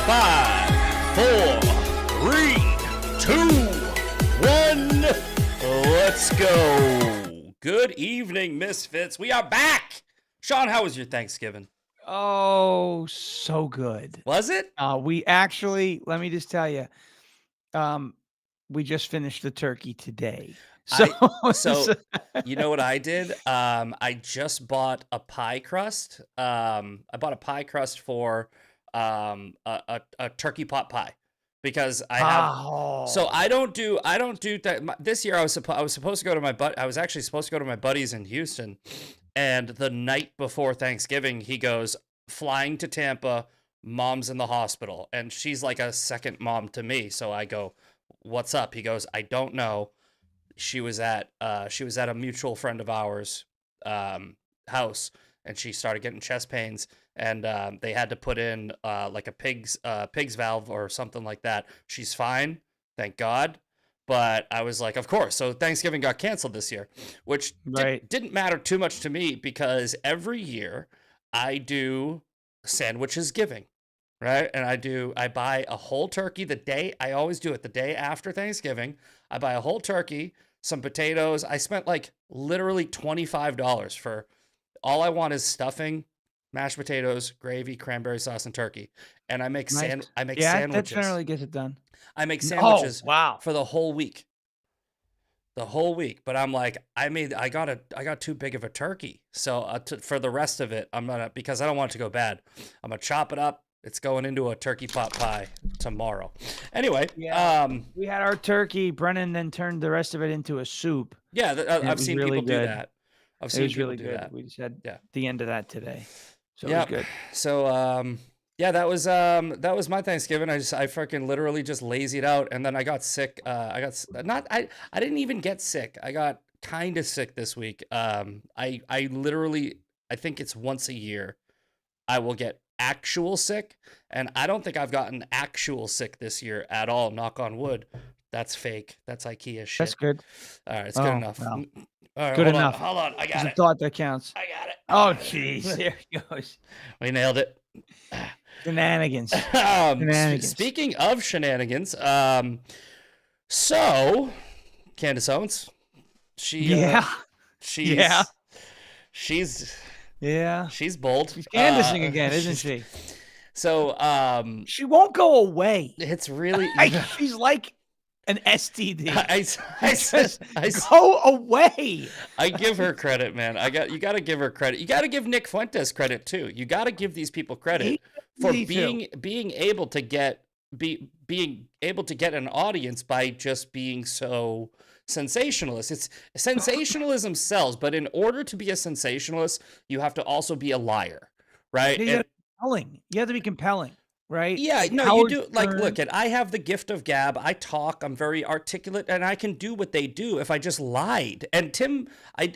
5, 4, 3, 2, 1. Let's go. Good evening, Misfits. We are back. Shawn, how was your Thanksgiving? Oh, so good. Was it? We actually, let me just tell you, we just finished the turkey today. So, So you know what I did? I just bought a pie crust. I bought a pie crust for a turkey pot pie because I have. So I don't do that. This year I was supposed to go to I was actually supposed to go to my buddies in Houston, and the night before Thanksgiving, he goes flying to Tampa. Mom's in the hospital, and she's like a second mom to me. So I go, "What's up?" He goes, "I don't know. She was at a mutual friend of ours house, and she started getting chest pains, and they had to put in like a pig's valve or something like that. She's fine, thank God." But I was like, of course. So Thanksgiving got canceled this year, which didn't matter too much to me because every year I do sandwiches giving, right? And I buy a whole turkey I always do it the day after Thanksgiving. I buy a whole turkey, some potatoes. I spent like literally $25 for all I want is stuffing, mashed potatoes, gravy, cranberry sauce, and turkey. And I make sandwiches. That generally gets it done. I make sandwiches wow. for the whole week. But I'm like, I got too big of a turkey. So for the rest of it, because I don't want it to go bad, I'm gonna chop it up. It's going into a turkey pot pie tomorrow. Anyway, we had our turkey. Brennan then turned the rest of it into a soup. Yeah, I've seen people do that. I've seen people do that. We just had the end of that today. So it was good. So yeah, that was my Thanksgiving. I freaking literally just lazied out, and then I got sick. I didn't even get sick. I got kind of sick this week. I think it's once a year I will get actual sick, and I don't think I've gotten actual sick this year at all. Knock on wood. That's fake. That's IKEA shit. That's good. All right, it's good enough. Wow. All right, good enough. Hold on, I got It's it. a thought that counts. I got it. Oh, jeez, there he goes. We nailed it. Shenanigans. Speaking of shenanigans, so Candace Owens, she's bold. She's Candaceing again, isn't she? So she won't go away. It's really she's like an STD. I go away. I give her credit, man. You got to give her credit. You got to give Nick Fuentes credit too. You got to give these people credit for being able to get an audience by just being so sensationalist. It's sensationalism sells, but in order to be a sensationalist, you have to also be a liar, right? You have to be compelling. Right? Yeah, no, you do. Like, look, I have the gift of gab. I talk. I'm very articulate, and I can do what they do if I just lied. And Tim, I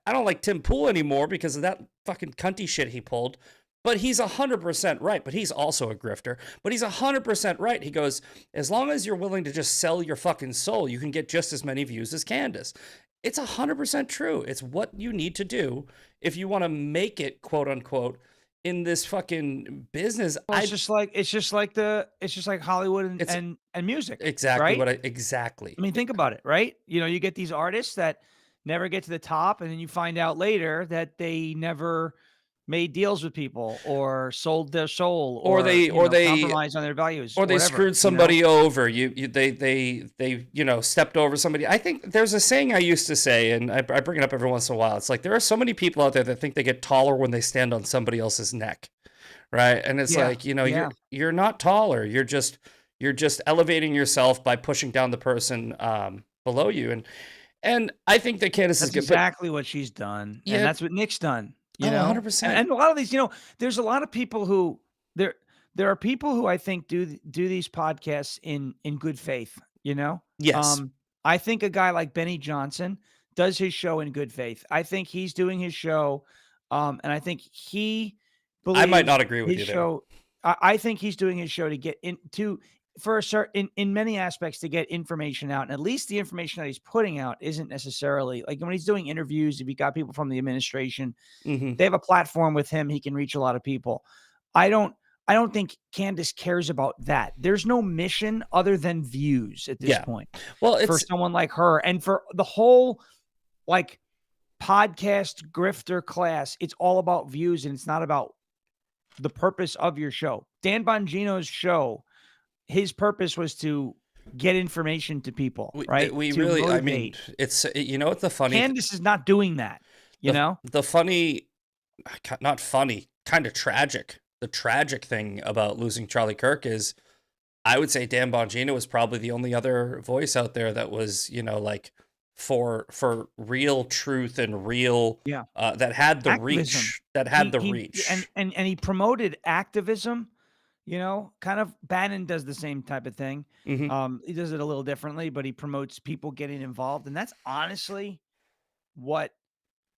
don't like Tim Pool anymore because of that fucking cunty shit he pulled. But he's 100% right. But he's also a grifter. But he's 100% right. He goes, as long as you're willing to just sell your fucking soul, you can get just as many views as Candace. It's 100% true. It's what you need to do if you want to make it, quote unquote, in this fucking business. Well, it's just like Hollywood and music. Exactly. Right? Exactly. I mean, think about it, right? You get these artists that never get to the top, and then you find out later that they never made deals with people or sold their soul or they compromised on their values or they screwed somebody over. They stepped over somebody. I think there's a saying I used to say, and I bring it up every once in a while. It's like there are so many people out there that think they get taller when they stand on somebody else's neck, right? And it's you're not taller. You're just elevating yourself by pushing down the person below you. And I think that Candace is good. Exactly what she's done, and that's what Nick's done. 100%. And a lot of these, there's a lot of people who there are people who I think do these podcasts in good faith. Yes. I think a guy like Benny Johnson does his show in good faith. I think he's doing his show, and I think he believes I might not agree with you show, there. I think he's doing his show to get into for a certain in many aspects to get information out, and at least the information that he's putting out isn't necessarily like when he's doing interviews. If you got people from the administration, they have a platform with him, he can reach a lot of people. I don't I don't think Candace cares about that. There's no mission other than views at this point. Well, for someone like her, and for the whole like podcast grifter class, it's all about views, and it's not about the purpose of your show. Dan Bongino's show, his purpose was to get information to people, right? We to really, motivate. I mean, it's, you know what the funny... Candace is not doing that, you know? The funny, not funny, kind of tragic. The tragic thing about losing Charlie Kirk is, I would say Dan Bongino was probably the only other voice out there that was, you know, like for real truth and real, that had the activism. reach, that had the reach. And he promoted activism, you know, kind of. Bannon does the same type of thing. Mm-hmm. He does it a little differently, but he promotes people getting involved. And that's honestly what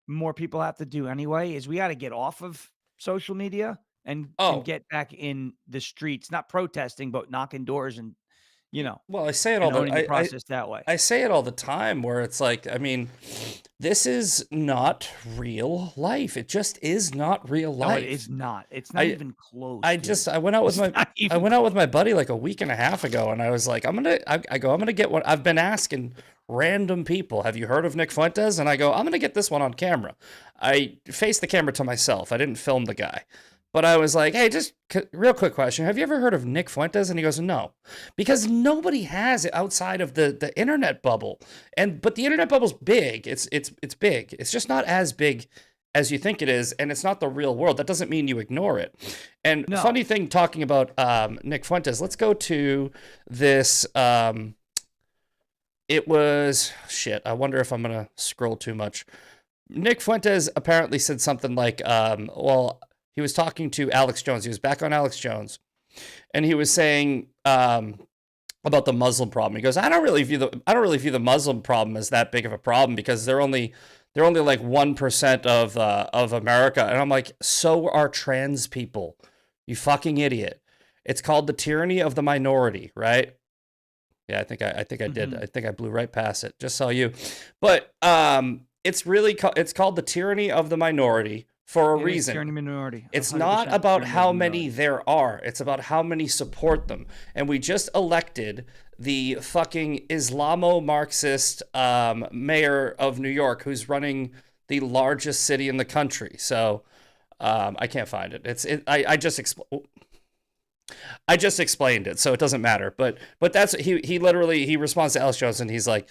more people have to do anyway, is we got to get off of social media and get back in the streets, not protesting, but knocking doors and, you know. Well, I say it all the process that way. I say it all the time, where it's like, I mean, this is not real life. It just is not real life. No, it is not. It's not even close. I went out with my buddy like a week and a half ago, and I was like, I'm gonna get one. I've been asking random people, have you heard of Nick Fuentes? And I go, I'm gonna get this one on camera. I faced the camera to myself. I didn't film the guy. But I was like, hey, just real quick question. Have you ever heard of Nick Fuentes? And he goes, no, because nobody has it outside of the internet bubble. But the internet bubble's big. It's big. It's just not as big as you think it is. And it's not the real world. That doesn't mean you ignore it. And funny thing, talking about Nick Fuentes, let's go to this. It was, shit, I wonder if I'm going to scroll too much. Nick Fuentes apparently said something like, he was talking to Alex Jones. He was back on Alex Jones, and he was saying about the Muslim problem. He goes, I don't really view the Muslim problem as that big of a problem, because they're only like 1% of America. And I'm like, so are trans people. You fucking idiot. It's called the tyranny of the minority, right? Yeah, I think I did. I think I blew right past it. Just saw you, but it's called the tyranny of the minority. For a reason. Minority. It's not about how many there are. It's about how many support them. And we just elected the fucking Islamo-Marxist mayor of New York, who's running the largest city in the country. So I can't find it. I just explained it, so it doesn't matter. But that's he literally responds to Alex Jones, and he's like,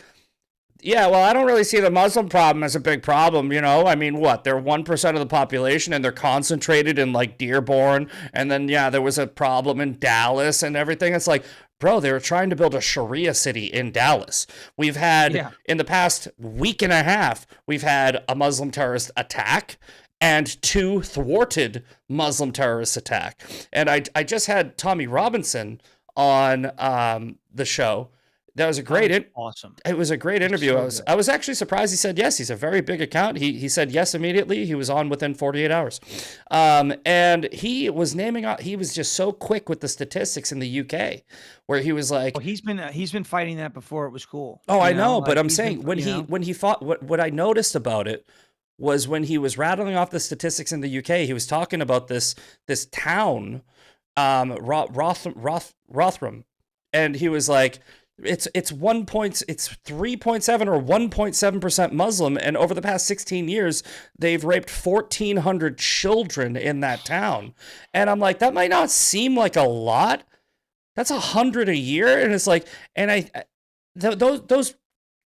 yeah, well, I don't really see the Muslim problem as a big problem, you know? I mean, what? They're 1% of the population, and they're concentrated in, like, Dearborn. And then, there was a problem in Dallas and everything. It's like, bro, they were trying to build a Sharia city in Dallas. We've had, in the past week and a half, we've had a Muslim terrorist attack and 2 thwarted Muslim terrorist attack. And I just had Tommy Robinson on the show. That was awesome. It was a great interview. I was actually surprised he said yes. He's a very big account. He said yes immediately. He was on within 48 hours. And he was he was just so quick with the statistics in the UK, where he was like, well, he's been fighting that before it was cool. Oh, I know, but I'm saying when he fought, what I noticed about it was when he was rattling off the statistics in the UK, he was talking about this town, Rotherham, and he was like, it's 3.7 or 1.7% Muslim, and over the past 16 years they've raped 1,400 children in that town. And I'm like, that might not seem like a lot. That's 100 a year. And it's like, and those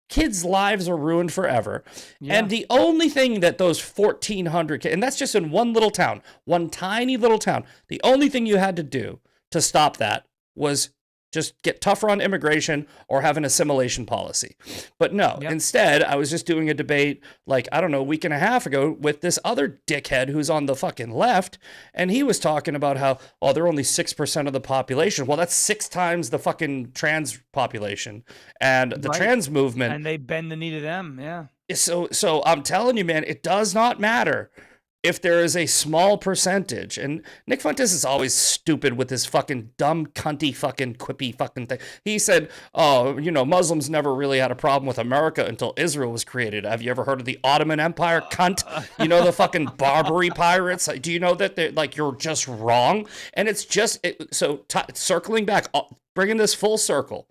kids' lives are ruined forever. And the only thing that those 1,400 kids, and that's just in one little town, one tiny little town, the only thing you had to do to stop that was just get tougher on immigration or have an assimilation policy. But no, instead, I was just doing a debate, like, I don't know, a week and a half ago with this other dickhead who's on the fucking left. And he was talking about how, they're only 6% of the population. Well, that's 6 times the fucking trans population and the trans movement. And they bend the knee to them. Yeah. So I'm telling you, man, it does not matter if there is a small percentage, and Nick Fuentes is always stupid with his fucking dumb, cunty, fucking quippy fucking thing. He said, oh, Muslims never really had a problem with America until Israel was created. Have you ever heard of the Ottoman Empire, cunt? The fucking Barbary pirates? Do you know that they're like, you're just wrong? And it's just, circling back, bringing this full circle,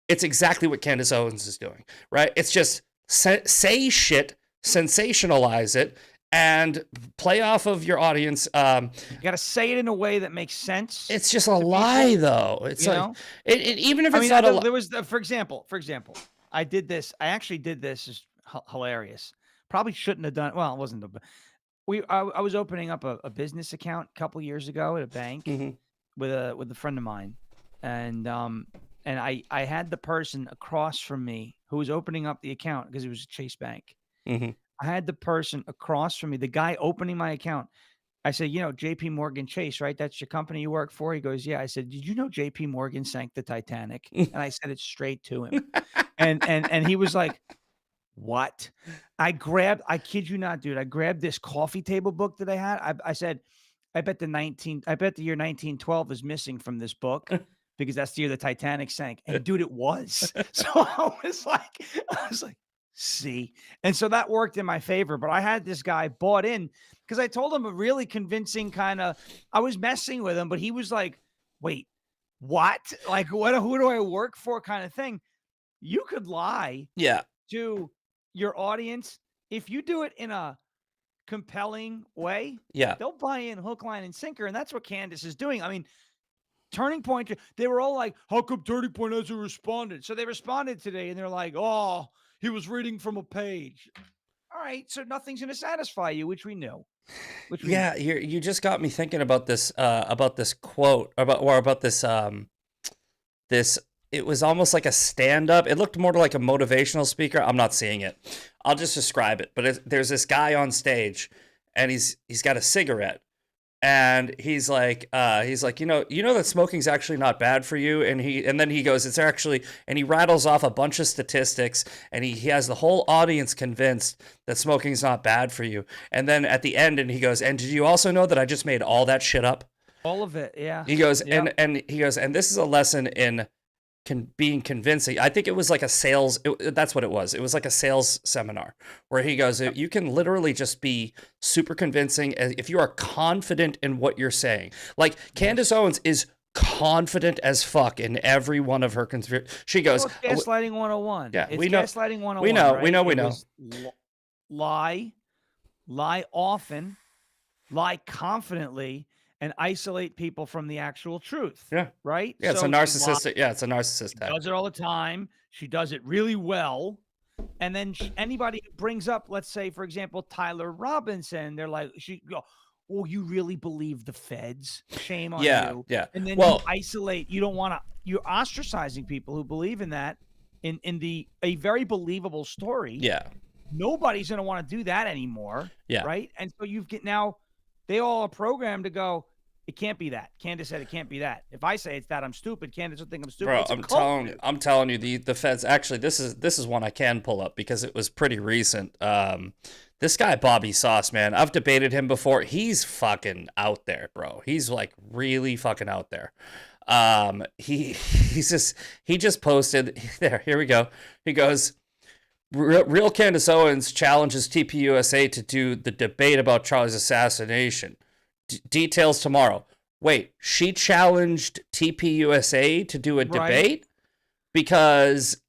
it's exactly what Candace Owens is doing, right? It's just say shit, sensationalize it, and play off of your audience. You got to say it in a way that makes sense. It's just a lie, though. It's even if it's not a lie. There was, for example, I did this. I actually did this. It's hilarious. Probably shouldn't have done. Well, it wasn't. I was opening up a business account a couple years ago at a bank with a friend of mine, and I had the person across from me who was opening up the account because it was a Chase Bank. I had the person across from me, the guy opening my account. I said, JP Morgan Chase, right? That's your company you work for? He goes, yeah. I said, did you know JP Morgan sank the Titanic? And I said it straight to him. And he was like, what? I kid you not, dude. I grabbed this coffee table book that I had. I said, I bet the year 1912 is missing from this book because that's the year the Titanic sank. And dude, it was. So I was like, see, and so that worked in my favor. But I had this guy bought in because I told him a really convincing kind of. I was messing with him, but he was like, "Wait, what? Like, what? Who do I work for?" Kind of thing. You could lie, to your audience if you do it in a compelling way. They'll buy in hook, line, and sinker, and that's what Candace is doing. I mean, Turning Point, they were all like, "How come Turning Point hasn't responded?" So they responded today, and they're like, "Oh, he was reading from a page." All right, so nothing's going to satisfy you, which we knew. You just got me thinking about this quote about this this. It was almost like a stand-up. It looked more like a motivational speaker. I'm not seeing it. I'll just describe it. But there's this guy on stage, and he's got a cigarette. And he's like, that smoking's actually not bad for you. And then he goes, it's actually, and he rattles off a bunch of statistics, and he has the whole audience convinced that smoking's not bad for you. And then at the end, and he goes, and did you also know that I just made all that shit up? All of it, yeah. He goes, and he goes, and this is a lesson in being convincing. I think it was like a sales. That's what it was. It was like a sales seminar where he goes, you can literally just be super convincing if you are confident in what you're saying. Like Candace Owens is confident as fuck in every one of her she goes, gaslighting 101. Yeah, it's gaslighting 101. We know. Lie often, lie confidently, and isolate people from the actual truth. Yeah. Right? Yeah, it's a narcissistic. Yeah, it's a narcissist. She does it all the time. She does it really well. And then anybody who brings up, let's say, for example, Tyler Robinson, they're like, oh, you really believe the feds? Shame on you. Yeah. And then you isolate. You don't want to, you're ostracizing people who believe in that in a very believable story. Yeah. Nobody's going to want to do that anymore. Yeah. Right? And so now they all are programmed to go, it can't be that. Candace said it can't be that. If I say it's that, I'm stupid. Candace will think I'm stupid. Bro, I'm telling you, the feds. Actually, this is one I can pull up because it was pretty recent. This guy Bobby Sauce, man, I've debated him before. He's fucking out there, bro. He's like really fucking out there. He just posted there. Here we go. He goes, Real Candace Owens challenges TPUSA to do the debate about Charlie's assassination. Details tomorrow. Wait, she challenged TPUSA to do a debate? Because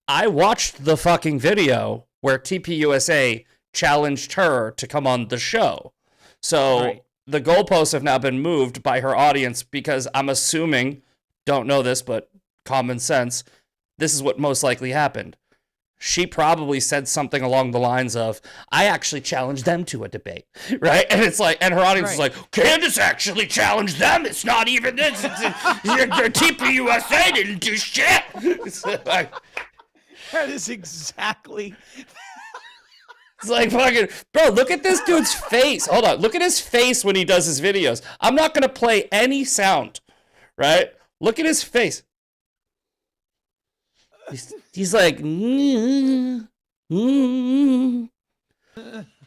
I watched the fucking video where TPUSA challenged her to come on the show. So the goalposts have now been moved by her audience because I'm assuming, don't know this, but common sense, this is what most likely happened. She probably said something along the lines of, I actually challenged them to a debate, right? And it's like, and her audience is like, Candace actually challenged them. It's not even this. Your TPUSA didn't do shit. That is exactly. It's like fucking, bro, look at this dude's face. Hold on. Look at his face when he does his videos. I'm not going to play any sound, right? Look at his face. He's like, This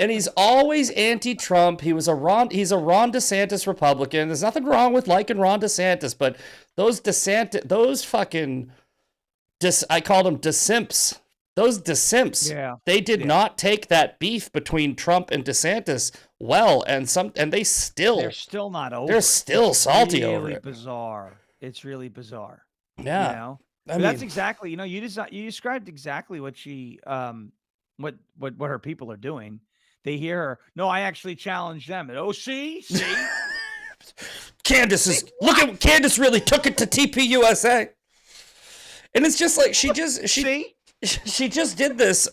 And he's always anti-Trump. He's a Ron DeSantis Republican. There's nothing wrong with liking Ron DeSantis, but those fucking I called them DeSimps. Those DeSimps, they did not take that beef between Trump and DeSantis well, and they're still not over. They're still salty over it. Bizarre. It's really bizarre. Yeah, you know? That's exactly. You described exactly what she what her people are doing. They hear her. No, I actually challenged them. And, see. Candace really took it to TP USA. And it's just like she just did this.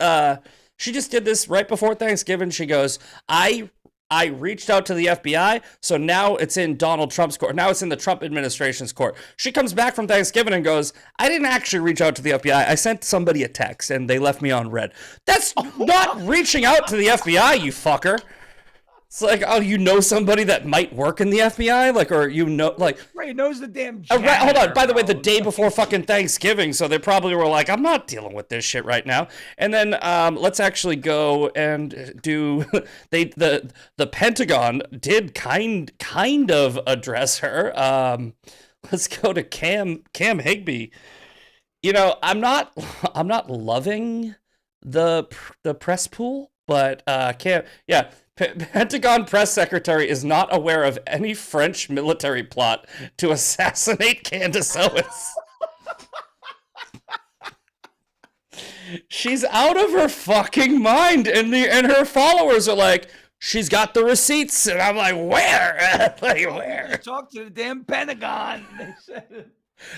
She just did this right before Thanksgiving. She goes, I reached out to the FBI, so now it's in Donald Trump's court. Now it's in the Trump administration's court. She comes back from Thanksgiving and goes, I didn't actually reach out to the FBI. I sent somebody a text and they left me on red. That's not reaching out to the FBI, you fucker. It's like, oh, you know somebody that might work in the FBI? Like, or Ray knows the damn janitor, hold on, by the way, the day before fucking Thanksgiving, so they probably were like, I'm not dealing with this shit right now. And then let's actually go and do, the Pentagon did kind of address her. Let's go to Cam Higbee. I'm not loving the press pool, but Pentagon press secretary is not aware of any French military plot to assassinate Candace Owens. She's out of her fucking mind, and her followers are like, she's got the receipts, and I'm like, where? Where? Talk to the damn Pentagon. They said.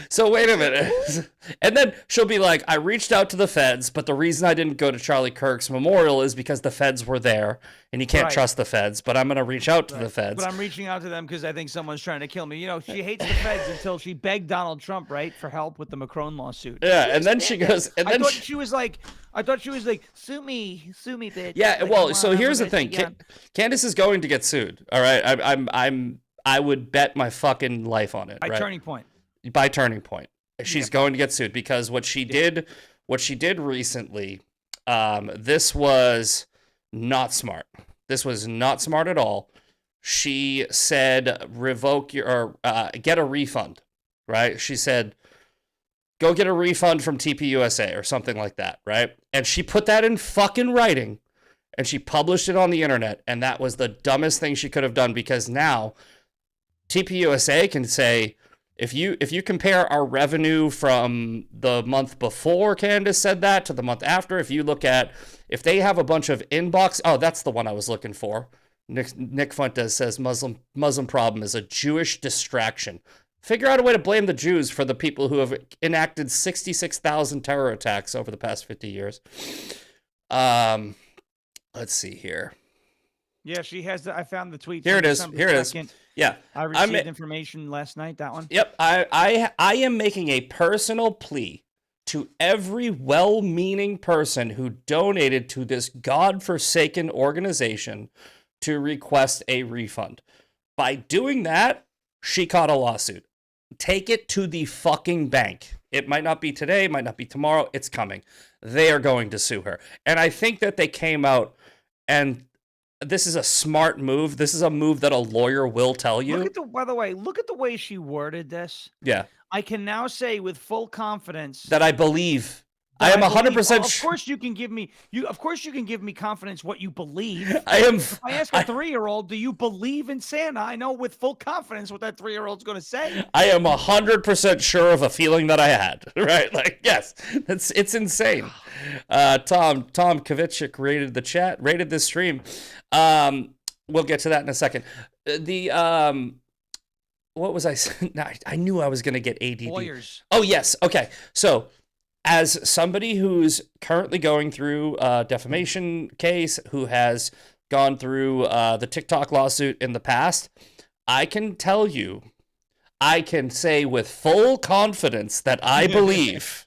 So wait a minute. And then she'll be like, I reached out to the feds, but the reason I didn't go to Charlie Kirk's memorial is because the feds were there and you can't trust the feds, but I'm going to reach out to the feds. But I'm reaching out to them because I think someone's trying to kill me. She hates the feds until she begged Donald Trump, for help with the Macron lawsuit. Yeah, and then she goes, and then I thought she was like, sue me, bitch. Yeah, well, so here's the thing. Candace is going to get sued. All right. I would bet my fucking life on it. By Turning Point. She's going to get sued because what she did recently, this was not smart. This was not smart at all. She said, revoke your, or get a refund, right? She said, go get a refund from TP USA or something like that, right? And she put that in fucking writing and she published it on the internet. And that was the dumbest thing she could have done because now TP USA can say, if you compare our revenue from the month before Candace said that to the month after, if they have a bunch of inbox, that's the one I was looking for. Nick Fuentes says Muslim problem is a Jewish distraction. Figure out a way to blame the Jews for the people who have enacted 66,000 terror attacks over the past 50 years. Let's see here. Yeah, she has. I found the tweet. Here it is. Yeah, I received information last night. That one. Yep, I am making a personal plea to every well-meaning person who donated to this godforsaken organization to request a refund. By doing that, she caught a lawsuit. Take it to the fucking bank. It might not be today, might not be tomorrow. It's coming. They are going to sue her, and I think that they came out and. This is a smart move. This is a move that a lawyer will tell you. By the way, look at the way she worded this. Yeah. I can now say with full confidence that I believe. I am 100%. Of course, you can give me. Of course, you can give me confidence what you believe. If I ask a 3-year-old, "Do you believe in Santa?" I know with full confidence what that 3-year-old's going to say. I am 100% sure of a feeling that I had. Right? Like, yes, it's insane. Tom Kovichik rated this stream. We'll get to that in a second. What was I saying? I knew I was going to get ADD. Lawyers. Oh yes. Okay. So. As somebody who's currently going through a defamation case, who has gone through the TikTok lawsuit in the past, I can tell you, I can say with full confidence that I believe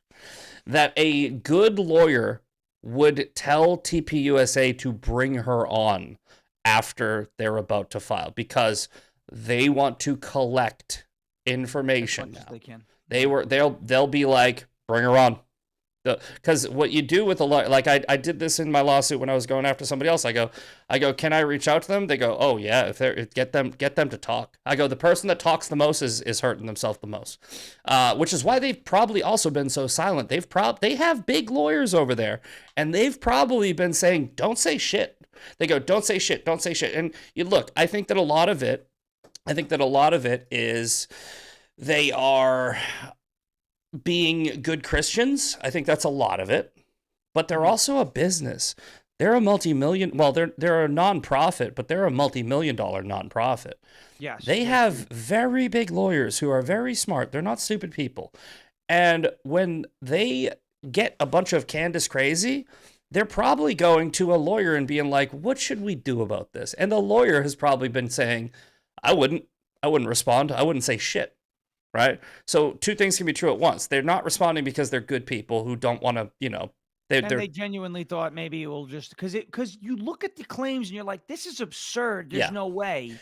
that a good lawyer would tell TPUSA to bring her on after they're about to file because they want to collect information now. They can. They'll be like, bring her on. Because what you do with a lawyer, like I did this in my lawsuit when I was going after somebody else. I go, can I reach out to them? They go, oh yeah, get them to talk. I go, the person that talks the most is hurting themselves the most, which is why they've probably also been so silent. They have big lawyers over there, and they've probably been saying, don't say shit. They go, don't say shit, don't say shit. And you look, I think that a lot of it is they are being good Christians. I think that's a lot of it, but they're also a business. They're a they're a nonprofit, but they're a multi-million-dollar nonprofit. Yes. They have very big lawyers who are very smart. They're not stupid people. And when they get a bunch of Candace crazy, they're probably going to a lawyer and being like, what should we do about this? And the lawyer has probably been saying, I wouldn't respond. I wouldn't say shit. Right? So two things can be true at once. They're not responding because they're good people who don't want to, they genuinely thought maybe it will just because you look at the claims and you're like, this is absurd. There's no way.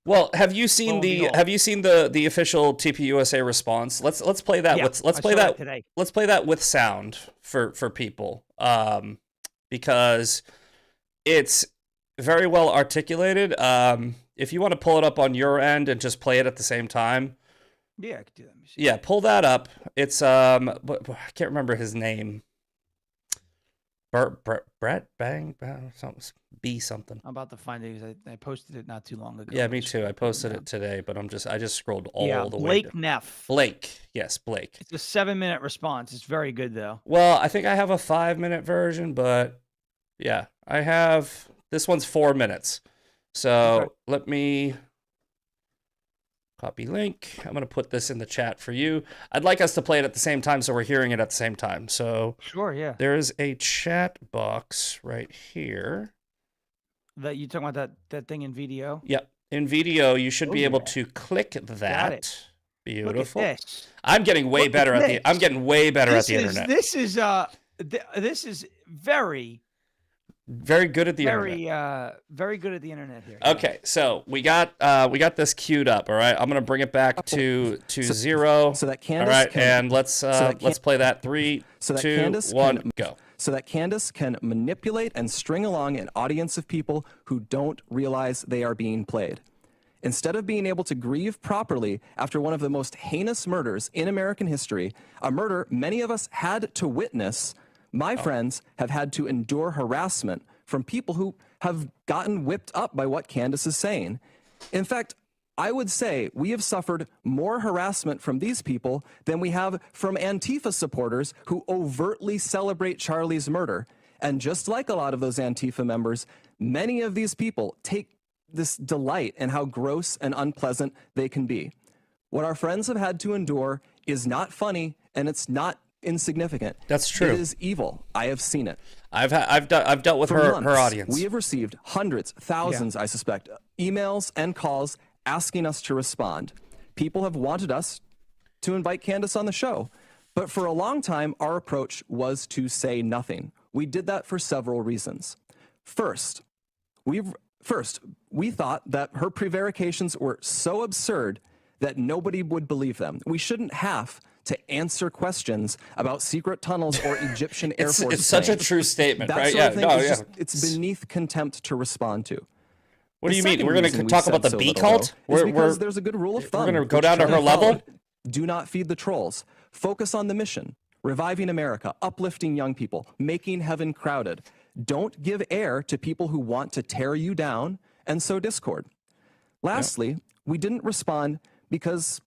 Well, have you seen the official TP USA response? Let's play that. Yeah, Let's play that today. Let's play that with sound for people, because it's very well articulated. If you want to pull it up on your end and just play it at the same time. Yeah, I could do that. Yeah, pull that up. It's I can't remember his name. Brett Bang something. I'm about to find it. I posted it not too long ago. Yeah, me too. I posted it today, but I just scrolled all the way. Blake Neff. Blake, yes, Blake. It's a 7-minute response. It's very good though. Well, I think I have a 5-minute version, but yeah, I have this one's 4 minutes. So let me. Copy link. I'm going to put this in the chat for you. I'd like us to play it at the same time so we're hearing it at the same time. So sure, yeah. There's a chat box right here. That you talking about that thing in video? Yep. In video, you should be able to click that. Got it. Beautiful. Look at this. I'm getting way better at the internet. This is very good at the internet. Very good at the internet here. Okay, so we got this queued up. All right, I'm gonna bring it back to 0. So that Candace. All right, and let's play that 3, 2, 1, go. So that Candace can manipulate and string along an audience of people who don't realize they are being played. Instead of being able to grieve properly after one of the most heinous murders in American history, a murder many of us had to witness. My friends have had to endure harassment from people who have gotten whipped up by what Candace is saying. In fact, I would say we have suffered more harassment from these people than we have from Antifa supporters who overtly celebrate Charlie's murder. And just like a lot of those Antifa members, many of these people take this delight in how gross and unpleasant they can be. What our friends have had to endure is not funny, and it's not insignificant. That's true. It is evil. I have seen it. I've dealt with her audience. We have received hundreds, thousands, I suspect, emails and calls asking us to respond. People have wanted us to invite Candace on the show, but for a long time, our approach was to say nothing. We did that for several reasons. First, we thought that her prevarications were so absurd that nobody would believe them. We shouldn't have to answer questions about secret tunnels or Egyptian Air Force. It's such a true statement, that right? Sort of thing it's beneath contempt to respond to. What do you mean? We're going to talk about the bee cult? Because there's a good rule of thumb. We're going to go down to her level? Do not feed the trolls. Focus on the mission. Reviving America, uplifting young people, making heaven crowded. Don't give air to people who want to tear you down and sow discord. Lastly, we didn't respond because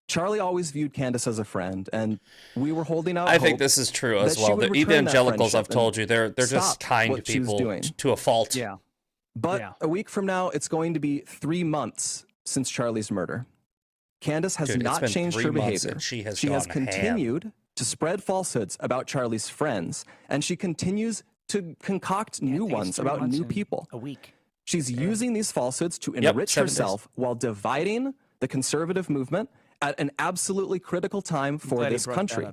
Charlie always viewed Candace as a friend, and we were holding out I think this is true as well. The evangelicals, I've told you, they're just kind people to a fault. Yeah. But a week from now, it's going to be 3 months since Charlie's murder. Candace has not changed her behavior. She has continued to spread falsehoods about Charlie's friends, and she continues to concoct new ones about new people. A week. She's using these falsehoods to enrich herself while dividing the conservative movement at an absolutely critical time for this country.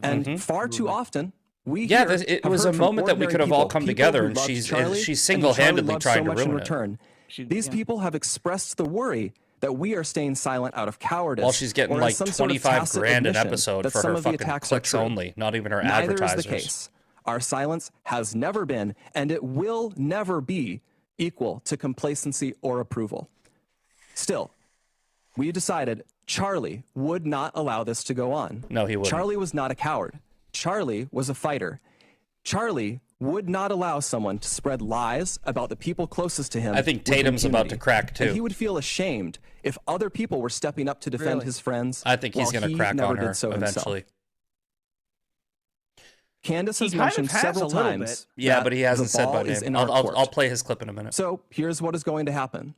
And far too often, it was a moment that we could have all come together, and she's single-handedly trying to ruin it. These people have expressed the worry that we are staying silent out of cowardice. While she's getting like 25 grand an episode for her fucking clicks only, not even her advertisers. Neither is the case. Our silence has never been, and it will never be, equal to complacency or approval. Still, we decided Charlie would not allow this to go on. No, he wouldn't. Charlie was not a coward. Charlie was a fighter. Charlie would not allow someone to spread lies about the people closest to him. I think Tatum's about to crack too. And he would feel ashamed if other people were stepping up to defend his friends. I think he's going to crack on her eventually. Candace has mentioned several times. Yeah, but he hasn't said my name. I'll play his clip in a minute. So here's what is going to happen.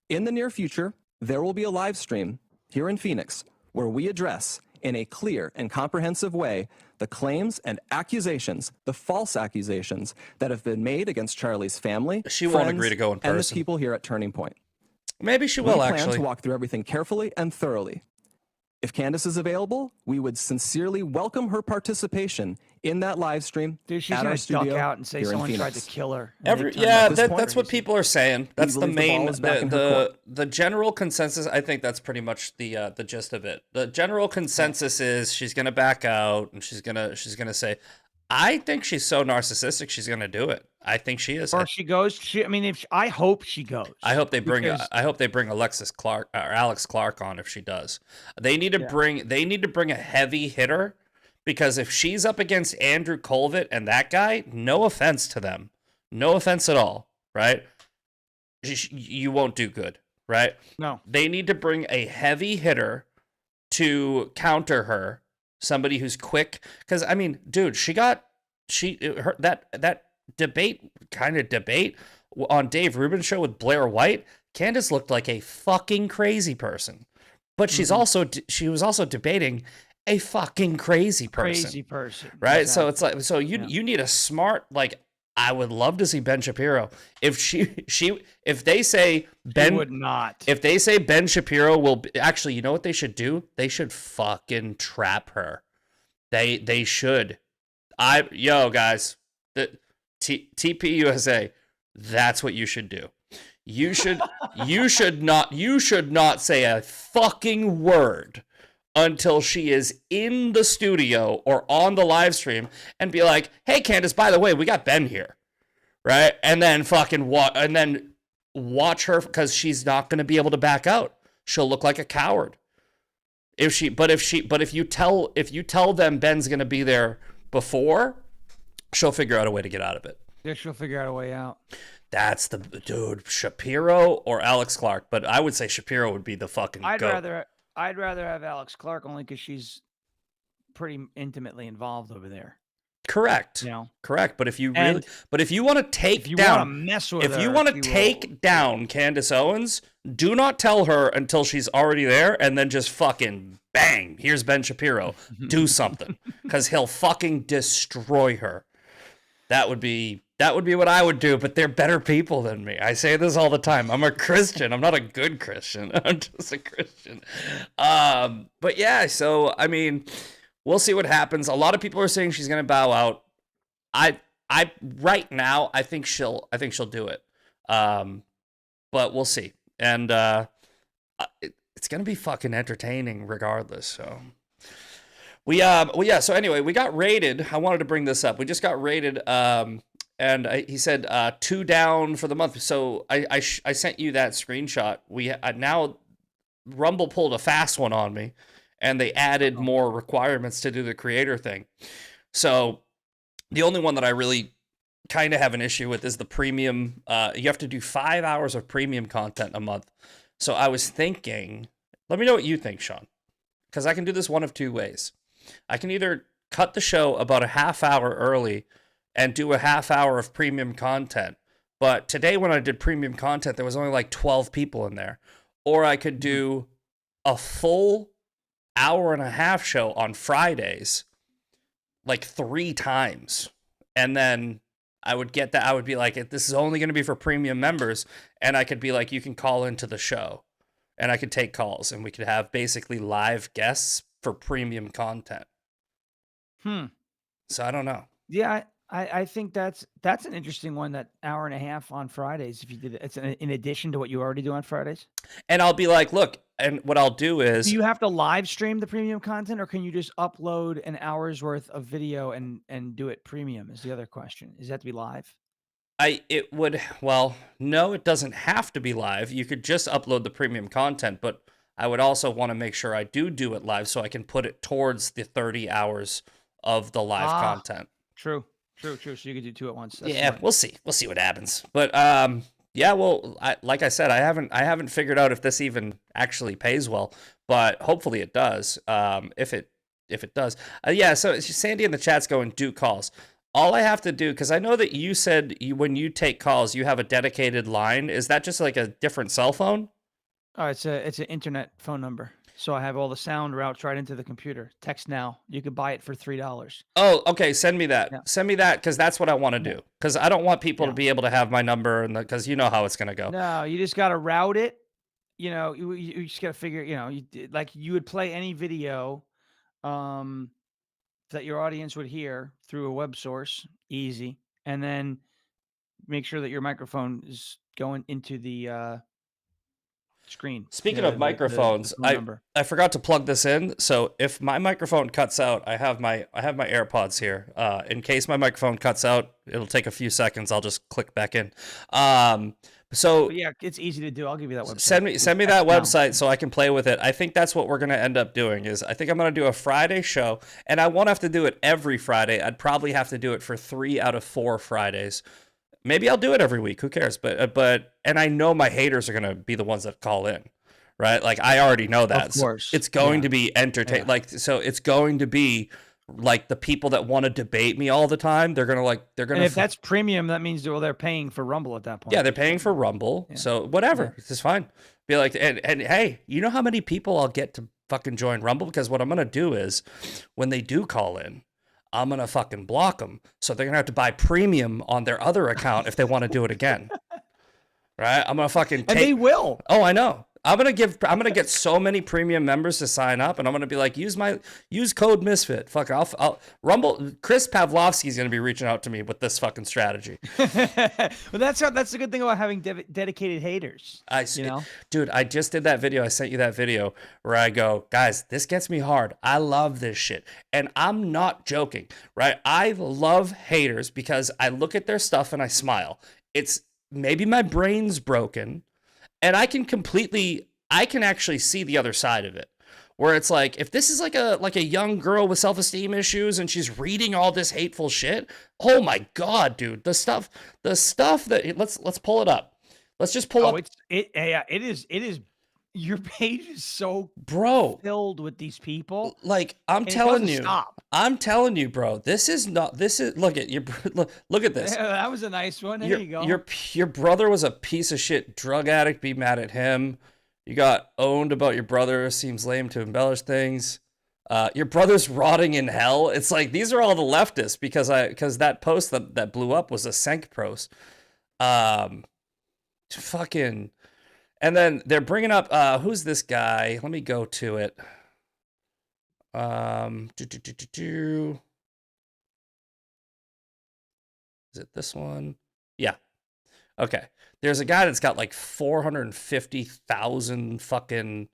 In the near future, there will be a live stream here in Phoenix where we address in a clear and comprehensive way the claims and accusations, the false accusations that have been made against Charlie's family, she won't agree to go in person, and the people here at Turning Point. Maybe she will, actually. We plan to walk through everything carefully and thoroughly. If Candace is available, we would sincerely welcome her participation in that live stream. Dude, she's going to duck out and say someone tried to kill her. That's what people are saying. That's the main, the general consensus. I think that's pretty much the gist of it. The general consensus is she's going to back out and she's gonna say, I think she's so narcissistic she's going to do it. I think she is. Or she goes. I hope she goes. I hope they bring Alexis Clark or Alex Clark on if she does. They need to bring a heavy hitter, because if she's up against Andrew Colvett and that guy, no offense to them, no offense at all, right? You won't do good, right? No. They need to bring a heavy hitter to counter her, somebody who's quick. Because I mean, dude, that debate on Dave Rubin's show with Blair White, Candace looked like a fucking crazy person, but she was also debating a fucking crazy person, right? Exactly. So you need a smart, like, I would love to see Ben Shapiro. If they say Ben would not, if they say Ben Shapiro will actually, you know what they should do? They should fucking trap her. They should. Guys, the TP USA, that's what you should do. You should not say a fucking word until she is in the studio or on the live stream and be like, hey, Candace, by the way, we got Ben here, right? And then watch her, because she's not going to be able to back out. She'll look like a coward. If you tell them Ben's going to be there before, she'll figure out a way to get out of it. Yeah, she'll figure out a way out. That's the dude, Shapiro or Alex Clark, but I would say Shapiro would be the fucking goat. I'd rather have Alex Clark, only because she's pretty intimately involved over there. Correct. Correct. But if you want to take down Candace Owens, do not tell her until she's already there, and then just fucking bang. Here's Ben Shapiro. Do something, because he'll fucking destroy her. That would be what I would do, but they're better people than me. I say this all the time. I'm a Christian. I'm not a good Christian. I'm just a Christian. But yeah, so I mean, we'll see what happens. A lot of people are saying she's going to bow out. I right now, I think she'll do it. But we'll see. And it's going to be fucking entertaining regardless. So so anyway, we got rated. I wanted to bring this up. We just got rated. And he said 2 down for the month. So I sent you that screenshot. We now Rumble pulled a fast one on me, and they added more requirements to do the creator thing. So the only one that I really kind of have an issue with is the premium. You have to do 5 hours of premium content a month. So I was thinking, let me know what you think, Shawn, because I can do this one of 2 ways. I can either cut the show about a half hour early and do a half hour of premium content. But today when I did premium content, there was only like 12 people in there. Or I could do a full hour and a half show on Fridays, like 3 times. And then I would get that. I would be like, this is only going to be for premium members. And I could be like, you can call into the show. And I could take calls. And we could have basically live guests for premium content. So I don't know. Yeah, I think that's an interesting one, that hour and a half on Fridays. If you did it, it's in addition to what you already do on Fridays. And I'll be like, look, and what I'll do is, do you have to live stream the premium content, or can you just upload an hour's worth of video and do it premium? Is the other question. Does that have to be live? Well, no, it doesn't have to be live. You could just upload the premium content, but I would also want to make sure I do it live so I can put it towards the 30 hours of the live content. True. So you could do 2 at once. That's yeah, smart. we'll see what happens. But yeah, well, like I said, I haven't figured out if this even actually pays well, but hopefully it does. If it does, yeah. So Sandy in the chat's going, do calls. All I have to do, because I know that you said when you take calls, you have a dedicated line. Is that just like a different cell phone? Oh, it's an internet phone number. So I have all the sound routes right into the computer. Text now. You could buy it for $3. Oh, okay. Send me that. Yeah. Send me that, because that's what I want to do. Because I don't want people to be able to have my number, and because you know how it's gonna go. No, you just gotta route it. You know, you just gotta figure. You know, like you would play any video, that your audience would hear through a web source, easy, and then make sure that your microphone is going into the screen. Speaking of microphones, I forgot to plug this in. So if my microphone cuts out, I have my AirPods here. In case my microphone cuts out, it'll take a few seconds. I'll just click back in. So yeah, it's easy to do. I'll give you that website. Send me that website so I can play with it. I think that's what we're gonna end up doing. I think I'm gonna do a Friday show, and I won't have to do it every Friday. I'd probably have to do it for 3 out of 4 Fridays. Maybe I'll do it every week. Who cares? But and I know my haters are gonna be the ones that call in, right? Like I already know that. Of course. So it's going to be entertaining. Yeah. Like so, it's going to be like the people that want to debate me all the time. They're gonna. And if that's premium, that means they're paying for Rumble at that point. Yeah, they're paying for Rumble. Yeah. So whatever, it's just fine. Be like, and hey, you know how many people I'll get to fucking join Rumble? Because what I'm gonna do is, when they do call in, I'm going to fucking block them. So they're going to have to buy premium on their other account if they want to do it again. Right? I'm going to fucking And they will. Oh, I know. I'm going to get so many premium members to sign up, and I'm going to be like, use code Misfit. Fuck, I'll Rumble. Chris Pavlovsky's going to be reaching out to me with this fucking strategy. Well, that's the good thing about having dedicated haters. Dude, I just did that video. I sent you that video where I go, guys, this gets me hard. I love this shit. And I'm not joking, right? I love haters because I look at their stuff and I smile. It's maybe my brain's broken, and I can actually see the other side of it, where it's like, if this is like a young girl with self-esteem issues and she's reading all this hateful shit, oh my God, dude, the stuff that let's pull it up. Let's just pull up. It is. Your page is so filled with these people. Like I'm telling you, bro. This is look at this. Yeah, that was a nice one. There you go. Your brother was a piece of shit drug addict. Be mad at him. You got owned about your brother. Seems lame to embellish things. Your brother's rotting in hell. It's like these are all the leftists because that post that blew up was a Senk post. Fucking. And then they're bringing up, who's this guy? Let me go to it. Is it this one? Yeah. Okay. There's a guy that's got like 450,000 fucking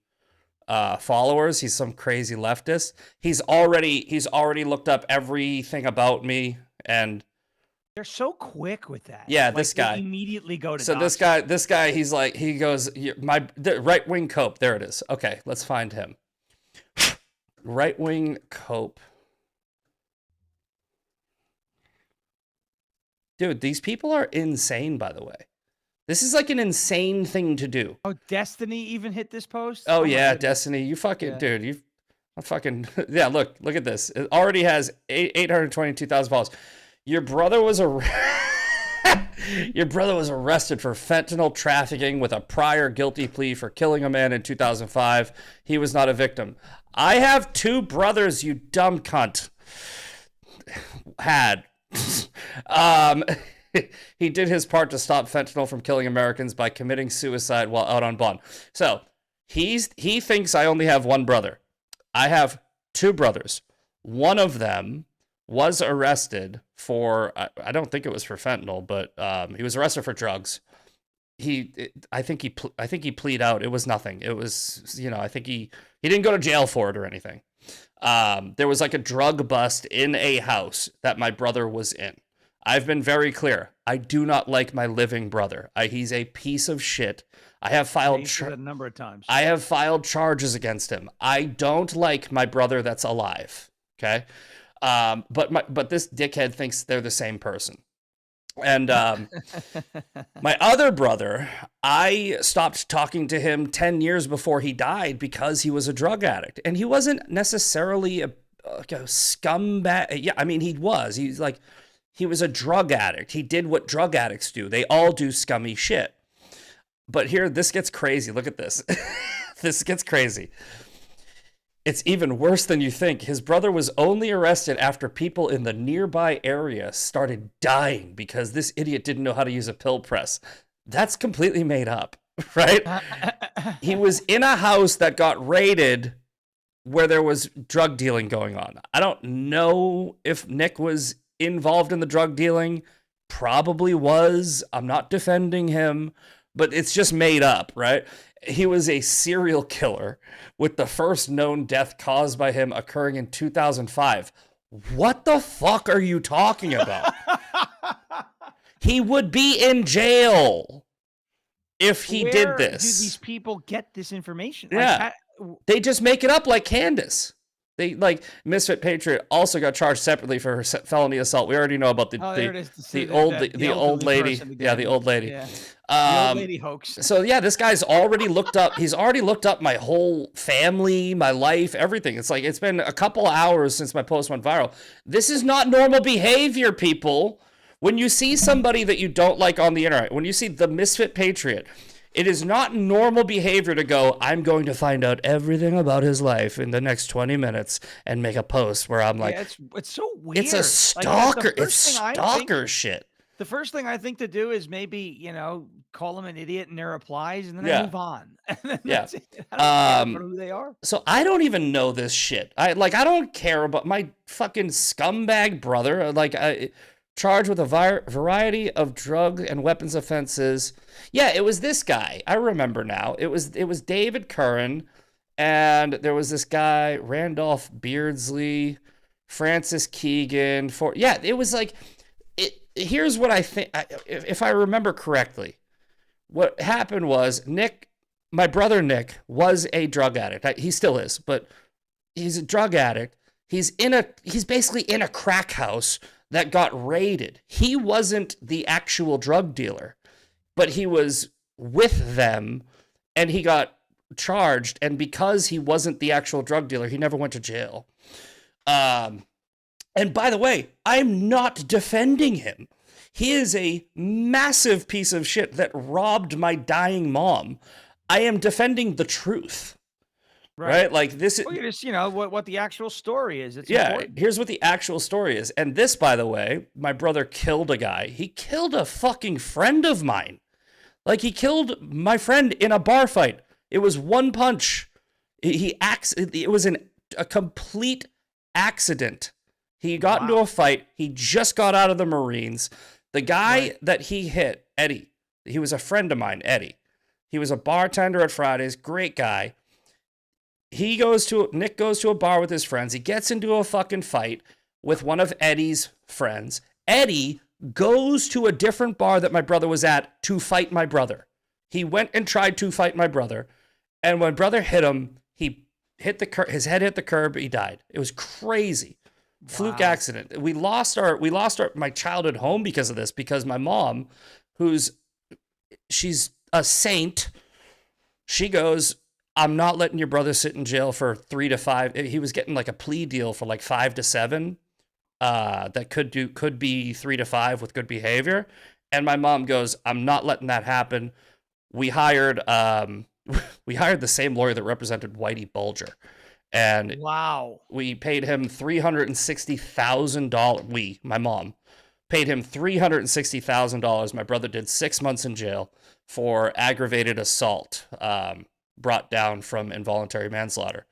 followers. He's some crazy leftist. He's already looked up everything about me, and they're so quick with that. Yeah, this guy immediately go to. So this guy, he goes, the right-wing cope. There it is. Okay, let's find him. Right-wing cope. Dude, these people are insane, by the way. This is like an insane thing to do. Oh, Destiny even hit this post? Oh yeah, Destiny. You fucking, dude, yeah, look at this. It already has 822,000 followers. Your brother was arrested for fentanyl trafficking with a prior guilty plea for killing a man in 2005. He was not a victim. I have 2 brothers, you dumb cunt. He did his part to stop fentanyl from killing Americans by committing suicide while out on bond. So he thinks I only have 1 brother. I have 2 brothers. One of them was arrested for, I don't think it was for fentanyl, but he was arrested for drugs. I think he pleaded out. It was nothing. It was, I think he didn't go to jail for it or anything. There was like a drug bust in a house that my brother was in. I've been very clear. I do not like my living brother. He's a piece of shit. I have filed a number of times. I have filed charges against him. I don't like my brother that's alive. Okay. But this dickhead thinks they're the same person. And my other brother, I stopped talking to him 10 years before he died because he was a drug addict. And he wasn't necessarily a scumbag. Yeah, I mean, he was. He was a drug addict. He did what drug addicts do. They all do scummy shit. But here, this gets crazy. Look at this. This gets crazy. It's even worse than you think. His brother was only arrested after people in the nearby area started dying because this idiot didn't know how to use a pill press. That's completely made up, right? He was in a house that got raided where there was drug dealing going on. I don't know if Nick was involved in the drug dealing. Probably was. I'm not defending him, but it's just made up, right? He was a serial killer with the first known death caused by him occurring in 2005. What the fuck are you talking about? He would be in jail if he did this. Where do these people get this information? Yeah. They just make it up like Candace. They Misfit Patriot also got charged separately for felony assault. We already know about the old lady. Yeah, the old lady. Yeah. The old lady hoax. So yeah, this guy's already looked up. He's already looked up my whole family, my life, everything. It's like it's been a couple hours since my post went viral. This is not normal behavior, people. When you see somebody that you don't like on the internet, when you see the Misfit Patriot, it is not normal behavior to go, I'm going to find out everything about his life in the next 20 minutes and make a post where I'm like, it's so weird. It's a stalker. It's stalker shit. The first thing I think to do is maybe, call them an idiot in their replies and then I move on. Yeah. I don't care who they are. So I don't even know this shit. I don't care about my fucking scumbag brother. Charged with a variety of drug and weapons offenses. Yeah, it was this guy. I remember now. It was David Curran, and there was this guy, Randolph Beardsley, Francis Keegan. It was like, here's what I think, if I remember correctly. What happened was my brother Nick was a drug addict. He still is, but he's a drug addict. He's basically in a crack house that got raided. He wasn't the actual drug dealer, but he was with them and he got charged. And because he wasn't the actual drug dealer, he never went to jail. And by the way, I'm not defending him. He is a massive piece of shit that robbed my dying mom. I am defending the truth. Right? Like this is what the actual story is. It's important. Here's what the actual story is. And this, by the way, my brother killed a guy. He killed a fucking friend of mine. Like he killed my friend in a bar fight. It was one punch. It was a complete accident. He got into a fight. He just got out of the Marines. The guy that he hit, Eddie, he was a friend of mine, Eddie. He was a bartender at Fridays. Great guy. Nick goes to a bar with his friends. He gets into a fucking fight with one of Eddie's friends. Eddie goes to a different bar that my brother was at to fight my brother. He went and tried to fight my brother. And when brother hit him, his head hit the curb. He died. It was crazy. Wow. Fluke accident. We lost my childhood home because of this, because my mom, she's a saint. She goes, I'm not letting your brother sit in jail for 3 to 5. He was getting like a plea deal for like 5 to 7. That could be 3 to 5 with good behavior. And my mom goes, I'm not letting that happen. We hired the same lawyer that represented Whitey Bulger. And we paid him $360,000. My mom paid him $360,000. My brother did 6 months in jail for aggravated assault. Brought down from involuntary manslaughter.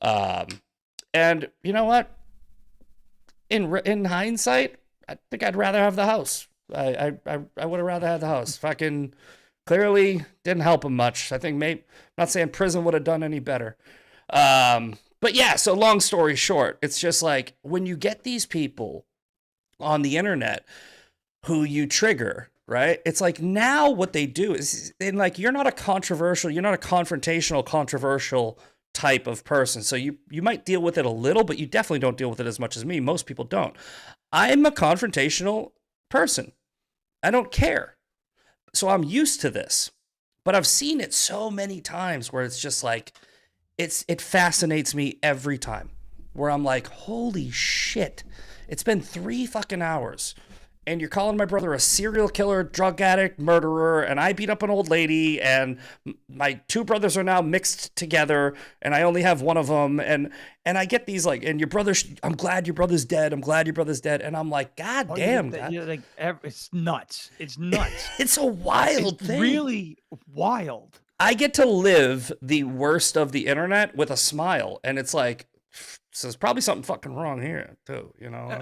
And you know what? in hindsight, I think I'd rather have the house. I would have rather had the house. Fucking clearly didn't help him much. I think maybe, I'm not saying prison would have done any better. But yeah, so long story short, it's just like when you get these people on the internet who you trigger, right? It's like now what they do is, and like you're not a confrontational, controversial type of person. So you might deal with it a little, but you definitely don't deal with it as much as me. Most people don't. I'm a confrontational person. I don't care. So I'm used to this. But I've seen it so many times where it's just like it fascinates me every time. Where I'm like, holy shit. It's been 3 fucking hours. And you're calling my brother a serial killer, drug addict, murderer, and I beat up an old lady, and my 2 brothers are now mixed together, and I only have one of them, and I get these like, and your brother, I'm glad your brother's dead, I'm glad your brother's dead, and I'm like, God damn, God. Like, it's nuts. It's nuts. It's a wild thing. Really wild. I get to live the worst of the internet with a smile, and it's like, so there's probably something fucking wrong here, too, you know?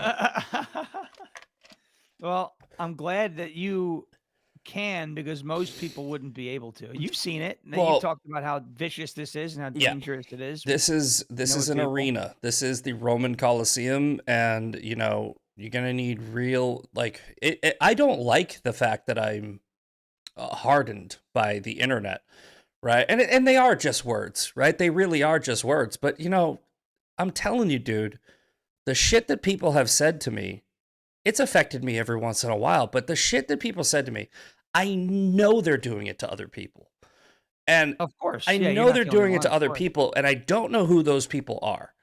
Well, I'm glad that you can, because most people wouldn't be able to. You've seen it. Well, you talked about how vicious this is and how dangerous it is. This is an arena. This is the Roman Colosseum, and you know you're gonna need real like. I don't like the fact that I'm hardened by the internet, right? And they are just words, right? They really are just words. But you know, I'm telling you, dude, the shit that people have said to me. It's affected me every once in a while, but the shit that people said to me, I know they're doing it to other people. And of course, I know they're doing it to other people, and I don't know who those people are.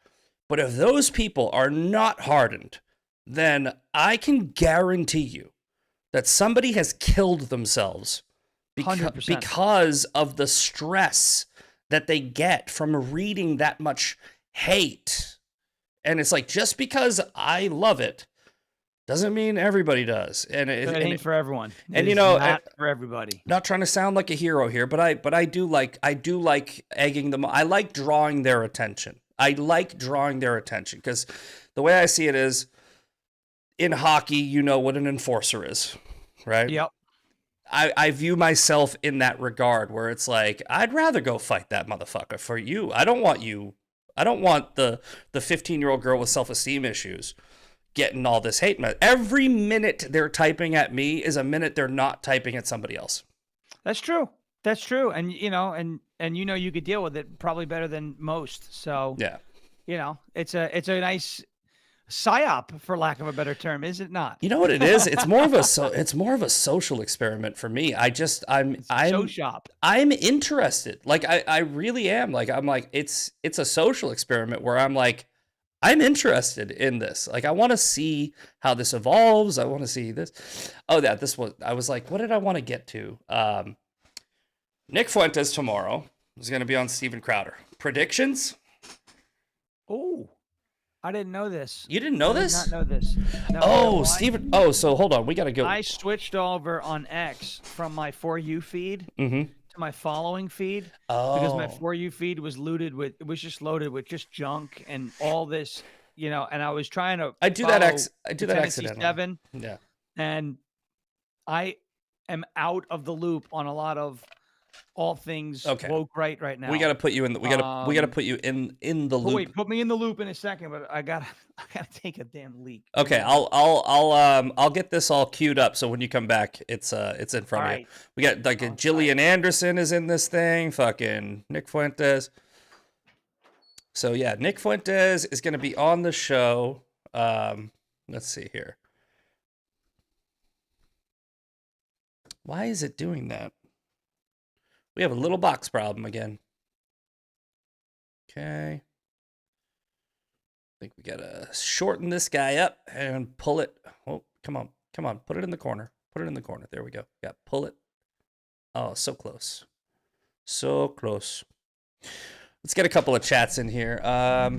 But if those people are not hardened, then I can guarantee you that somebody has killed themselves because of the stress that they get from reading that much hate. And it's like, just because I love it, doesn't mean everybody does, and it ain't for everyone. And you know, not for everybody. Not trying to sound like a hero here, but I do like egging them. I like drawing their attention. Because the way I see it is, in hockey, you know what an enforcer is, right? Yep. I view myself in that regard, where it's like I'd rather go fight that motherfucker for you. I don't want the 15-year-old girl with self-esteem issues getting all this hate. Every minute they're typing at me is a minute they're not typing at somebody else. That's true. And you know, and you know, you could deal with it probably better than most. So yeah, you know, it's a nice psyop, for lack of a better term, is it not? You know what it is? It's more of a social experiment for me. I'm interested. Like I really am. Like I'm like it's a social experiment where I'm like, I'm interested in this. Like, I want to see how this evolves. I want to see this. Oh, yeah, I was like, what did I want to get to? Nick Fuentes tomorrow is going to be on Steven Crowder. Predictions? Oh, I didn't know this. You didn't know this? I did not know this. No, oh, Steven. Oh, so hold on. We got to go. I switched over on X from my For You feed to my following feed, because my For You feed was loaded with just junk and all this, you know, and I was trying to I do that accidentally. 7, yeah, and I am out of the loop on a lot of all things woke right now. We got to put you in we got to put you in the loop. Wait, put me in the loop in a second, but I gotta take a damn leak. Okay, I'll get this all queued up, so when you come back, it's in front of you. We got like Gillian Anderson is in this thing, fucking Nick Fuentes. So yeah, Nick Fuentes is going to be on the show. Let's see here. Why is it doing that? We have a little box problem again. Okay. I think we gotta shorten this guy up and pull it. Oh, come on. Put it in the corner. There we go. Yeah, pull it. Oh, so close. So close. Let's get a couple of chats in here.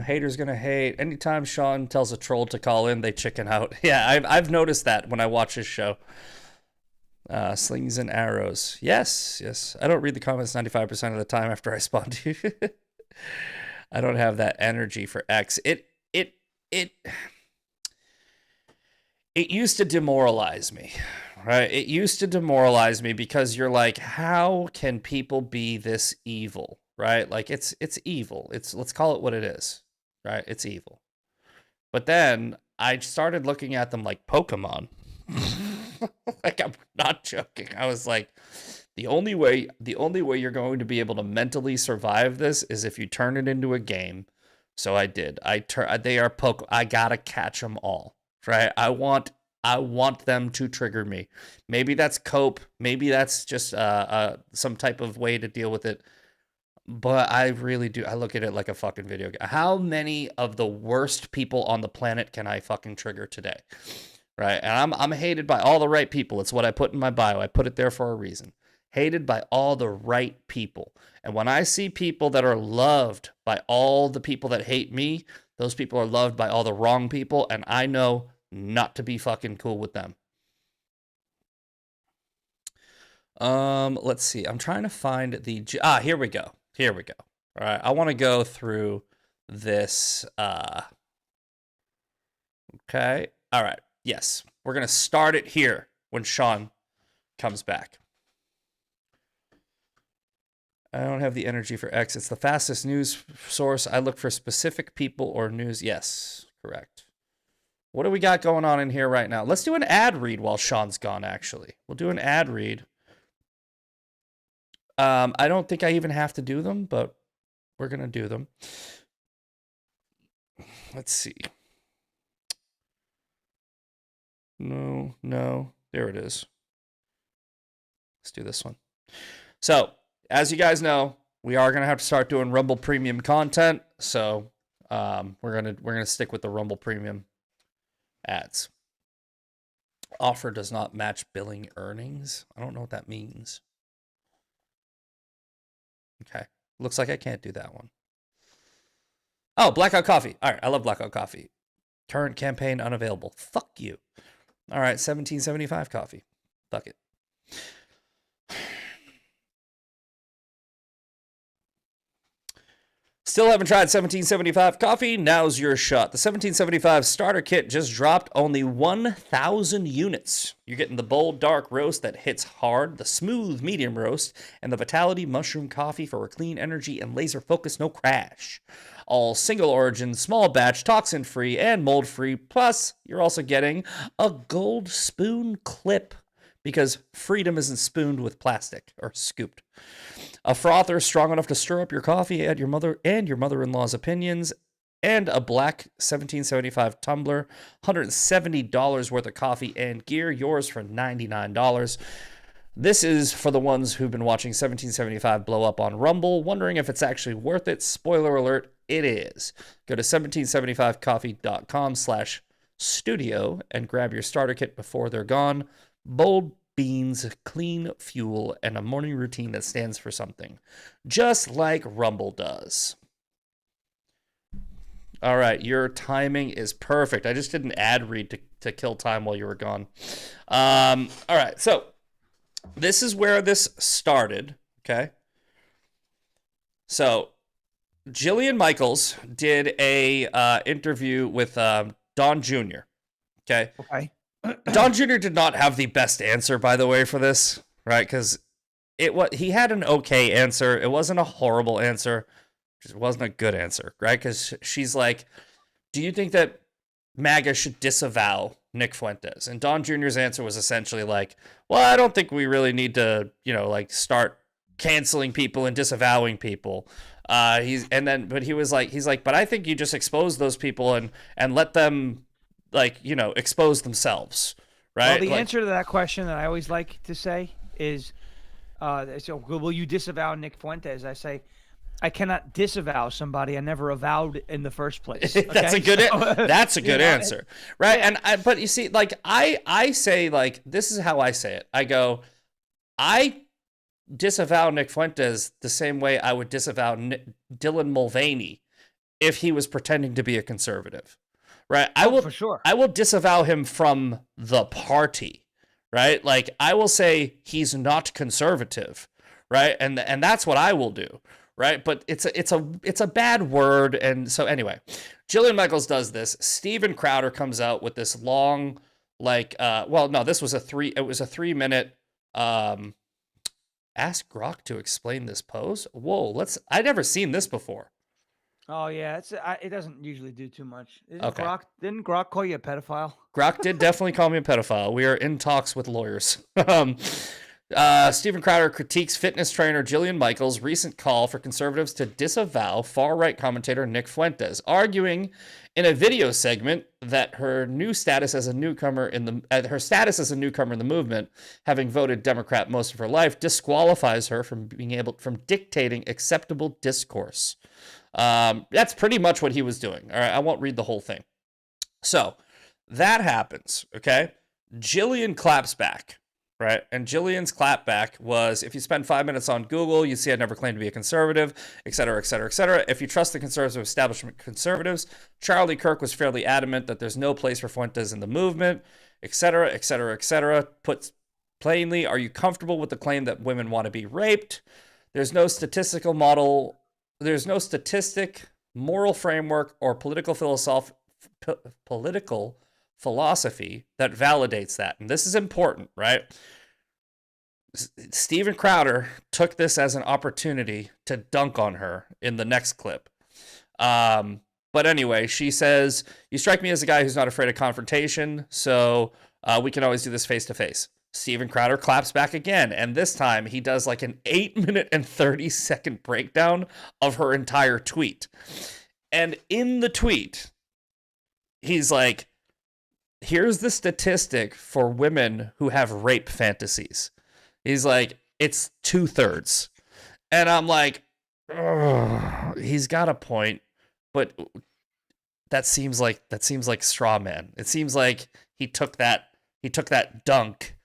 Haters gonna hate. Anytime Shawn tells a troll to call in, they chicken out. Yeah, I've noticed that when I watch his show. Slings and arrows. Yes. I don't read the comments 95% of the time after I spawn to you. I don't have that energy for X. it used to demoralize me, right? It used to demoralize me because you're like, how can people be this evil, right? Like it's evil. Let's call it what it is, right? It's evil. But then I started looking at them like Pokemon. Like, I'm not joking. I was like, the only way you're going to be able to mentally survive this is if you turn it into a game. So I did. They are I gotta catch them all, right? I want them to trigger me. Maybe that's cope. Maybe that's just some type of way to deal with it. But I really do. I look at it like a fucking video game. How many of the worst people on the planet can I fucking trigger today? Right? And I'm hated by all the right people. It's what I put in my bio. I put it there for a reason. Hated by all the right people. And when I see people that are loved by all the people that hate me, those people are loved by all the wrong people, and I know not to be fucking cool with them. Let's see. I'm trying to find the here we go. Here we go. All right. I want to go through this okay. All right. Yes. We're going to start it here when Shawn comes back. I don't have the energy for X. It's the fastest news source. I look for specific people or news. Yes, correct. What do we got going on in here right now? Let's do an ad read while Shawn's gone, actually. We'll do an ad read. I don't think I even have to do them, but we're going to do them. Let's see. No. There it is. Let's do this one. So, as you guys know, we are going to have to start doing Rumble Premium content. So, we're going to stick with the Rumble Premium ads. Offer does not match billing earnings. I don't know what that means. Okay. Looks like I can't do that one. Oh, Blackout Coffee. All right. I love Blackout Coffee. Current campaign unavailable. Fuck you. All right. 1775 coffee. Fuck it. Still haven't tried 1775 coffee? Now's your shot. The 1775 starter kit just dropped, only 1,000 units. You're getting the bold dark roast that hits hard, the smooth medium roast, and the Vitality mushroom coffee for a clean energy and laser focus, no crash. All single origin, small batch, toxin free, and mold free. Plus, you're also getting a gold spoon clip because freedom isn't spooned with plastic or scooped. A frother strong enough to stir up your coffee at your mother and your mother-in-law's opinions, and a black 1775 tumbler, $170 worth of coffee and gear, yours for $99. This is for the ones who've been watching 1775 blow up on Rumble, wondering if it's actually worth it. Spoiler alert, it is. Go to 1775coffee.com/studio and grab your starter kit before they're gone. Bold beans, clean fuel, and a morning routine that stands for something, just like Rumble does. All right, your timing is perfect. I just did an ad read to kill time while you were gone. All right, so this is where this started, okay? So Jillian Michaels did a interview with Don Jr., okay? Okay. Don Jr. did not have the best answer, by the way, for this, right? Because he had an okay answer. It wasn't a horrible answer. It wasn't a good answer, right? Because she's like, do you think that MAGA should disavow Nick Fuentes? And Don Jr.'s answer was essentially like, well, I don't think we really need to, start canceling people and disavowing people. But he was like, but I think you just expose those people and let them, expose themselves, right? Well, the answer to that question that I always like to say is, so will you disavow Nick Fuentes? I say, I cannot disavow somebody I never avowed in the first place. Okay? That's a good answer, right? Yeah. But you see, I say, this is how I say it. I go, I disavow Nick Fuentes the same way I would disavow Dylan Mulvaney if he was pretending to be a conservative. Right, for sure. I will disavow him from the party, right? Like, I will say he's not conservative, right? And that's what I will do, right? But it's a bad word, and so anyway, Jillian Michaels does this. Steven Crowder comes out with this long like, well, no, this was it was a 3-minute, ask Grok to explain this pose. Whoa, I'd never seen this before. Oh yeah, it doesn't usually do too much. Okay. Didn't Grok call you a pedophile? Grok did definitely call me a pedophile. We are in talks with lawyers. Steven Crowder critiques fitness trainer Jillian Michaels' recent call for conservatives to disavow far-right commentator Nick Fuentes, arguing in a video segment that her status as a newcomer in the movement, having voted Democrat most of her life, disqualifies her from dictating acceptable discourse. That's pretty much what he was doing. All right, I won't read the whole thing. So that happens, okay? Jillian claps back, right? And Jillian's clap back was, if you spend 5 minutes on Google, you see I never claimed to be a conservative, et cetera, et cetera, et cetera. If you trust the conservative establishment conservatives, Charlie Kirk was fairly adamant that there's no place for Fuentes in the movement, et cetera, et cetera, et cetera. Put plainly, are you comfortable with the claim that women want to be raped? There's no statistic, moral framework, or political philosophy that validates that. And this is important, right? Steven Crowder took this as an opportunity to dunk on her in the next clip. But anyway, she says, you strike me as a guy who's not afraid of confrontation, so we can always do this face to face. Steven Crowder claps back again, and this time he does like an 8-minute and 30-second breakdown of her entire tweet. And in the tweet, he's like, here's the statistic for women who have rape fantasies. He's like, it's 2/3. And I'm like, he's got a point, but that seems like straw man. It seems like he took that dunk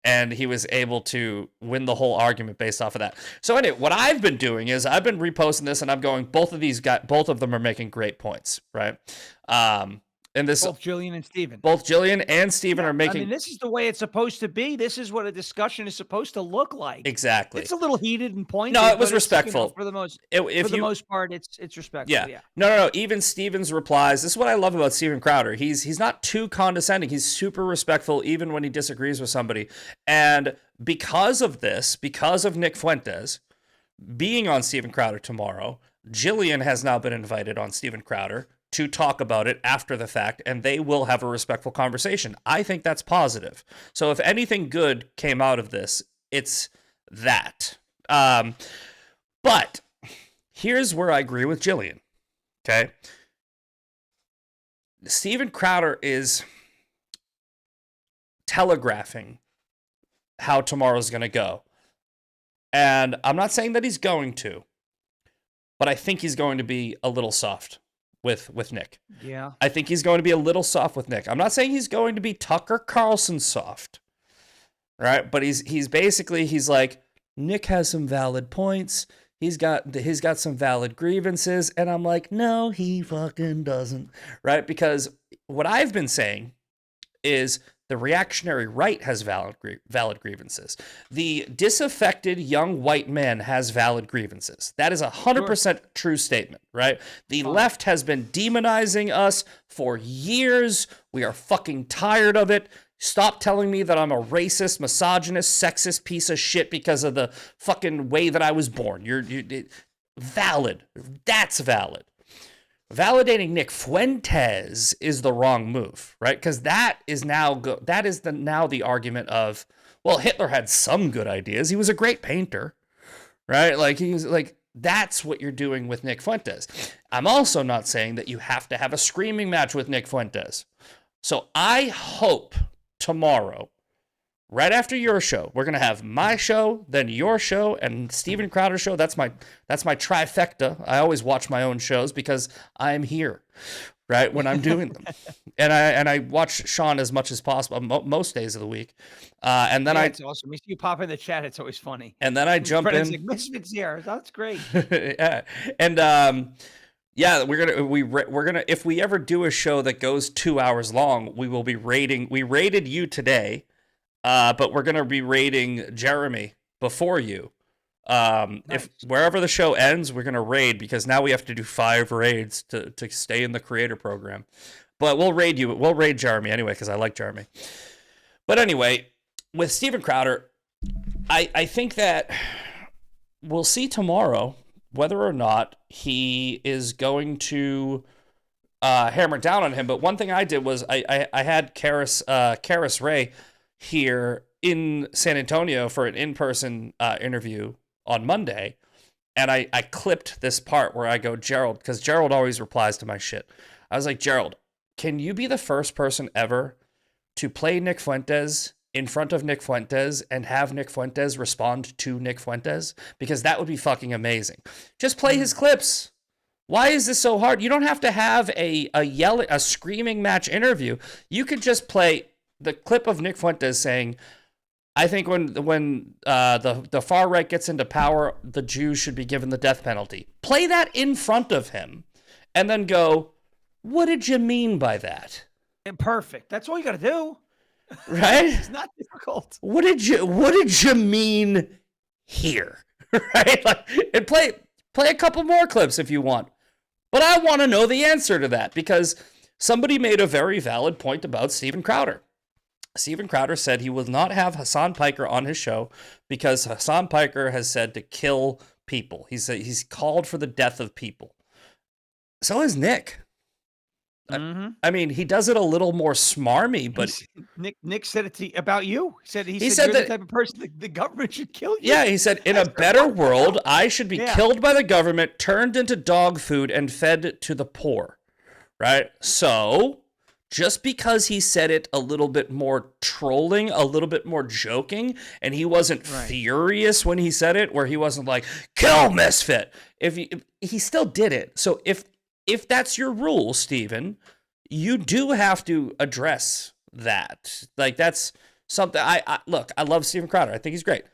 and he was able to win the whole argument based off of that. So anyway, what I've been doing is I've been reposting this, and I'm going, both of them are making great points, right? And this, both Jillian and Steven are making. I mean, this is the way it's supposed to be. This is what a discussion is supposed to look like. Exactly. It's a little heated and pointed. No, it was respectful. For the most part, it's respectful. Yeah. No. Even Steven's replies. This is what I love about Steven Crowder. He's not too condescending. He's super respectful, even when he disagrees with somebody. And because of Nick Fuentes being on Steven Crowder tomorrow, Jillian has now been invited on Steven Crowder to talk about it after the fact, and they will have a respectful conversation. I think that's positive. So if anything good came out of this, it's that. But here's where I agree with Jillian, okay? Steven Crowder is telegraphing how tomorrow's going to go. And I'm not saying that he's going to, but I think he's going to be a little soft with Nick. Yeah. I think he's going to be a little soft with Nick. I'm not saying he's going to be Tucker Carlson soft, right? But he's basically like, Nick has some valid points. He's got some valid grievances. And I'm like, no, he fucking doesn't, right? Because what I've been saying is the reactionary right has valid grievances. The disaffected young white man has valid grievances. That is 100% true statement, right? The left has been demonizing us for years. We are fucking tired of it. Stop telling me that I'm a racist, misogynist, sexist piece of shit because of the fucking way that I was born. You're valid. That's valid. Validating Nick Fuentes is the wrong move, right? Because that is now the argument of, well, Hitler had some good ideas. He was a great painter, right? That's what you're doing with Nick Fuentes. I'm also not saying that you have to have a screaming match with Nick Fuentes. So I hope tomorrow, right after your show, we're going to have my show, then your show, and Steven Crowder's show. That's my trifecta. I always watch my own shows because I'm here, right, when I'm doing them. and I watch Shawn as much as possible, most days of the week. And then it's awesome. You see you pop in the chat. It's always funny. And then I jump in. Like, Misfit's here. That's great. Yeah. And yeah, we're gonna if we ever do a show that goes 2 hours long, we will be rating. We rated you today. But we're going to be rating Jeremy before you. Nice. If wherever the show ends, we're going to raid, because now we have to do 5 raids to stay in the creator program. But we'll raid you. We'll raid Jeremy anyway because I like Jeremy. But anyway, with Steven Crowder, I think that we'll see tomorrow whether or not he is going to hammer down on him. But one thing I did was I had Karis Ray here in San Antonio for an in-person interview on Monday. And I clipped this part where I go, Gerald, because Gerald always replies to my shit. I was like, Gerald, can you be the first person ever to play Nick Fuentes in front of Nick Fuentes and have Nick Fuentes respond to Nick Fuentes? Because that would be fucking amazing. Just play his clips. Why is this so hard? You don't have to have a screaming match interview. You could just play the clip of Nick Fuentes saying, I think when the far right gets into power, the Jews should be given the death penalty. Play that in front of him and then go, what did you mean by that? Perfect. That's all you got to do. Right? It's not difficult. What did you mean here? Right? And play a couple more clips if you want. But I want to know the answer to that because somebody made a very valid point about Steven Crowder. Steven Crowder said he will not have Hassan Piker on his show because Hassan Piker has said to kill people. He said he's called for the death of people. So is Nick. Mm-hmm. I mean, he does it a little more smarmy, but Nick said it about you. He said you're that, the type of person the government should kill you. Yeah, he said, in a better world, I should be killed by the government, turned into dog food, and fed to the poor. Right? So, just because he said it a little bit more trolling, a little bit more joking, and he wasn't furious when he said it, where he wasn't like, kill Misfit. If he still did it. So if that's your rule, Steven, you do have to address that. Like, that's something look, I love Steven Crowder. I think he's great.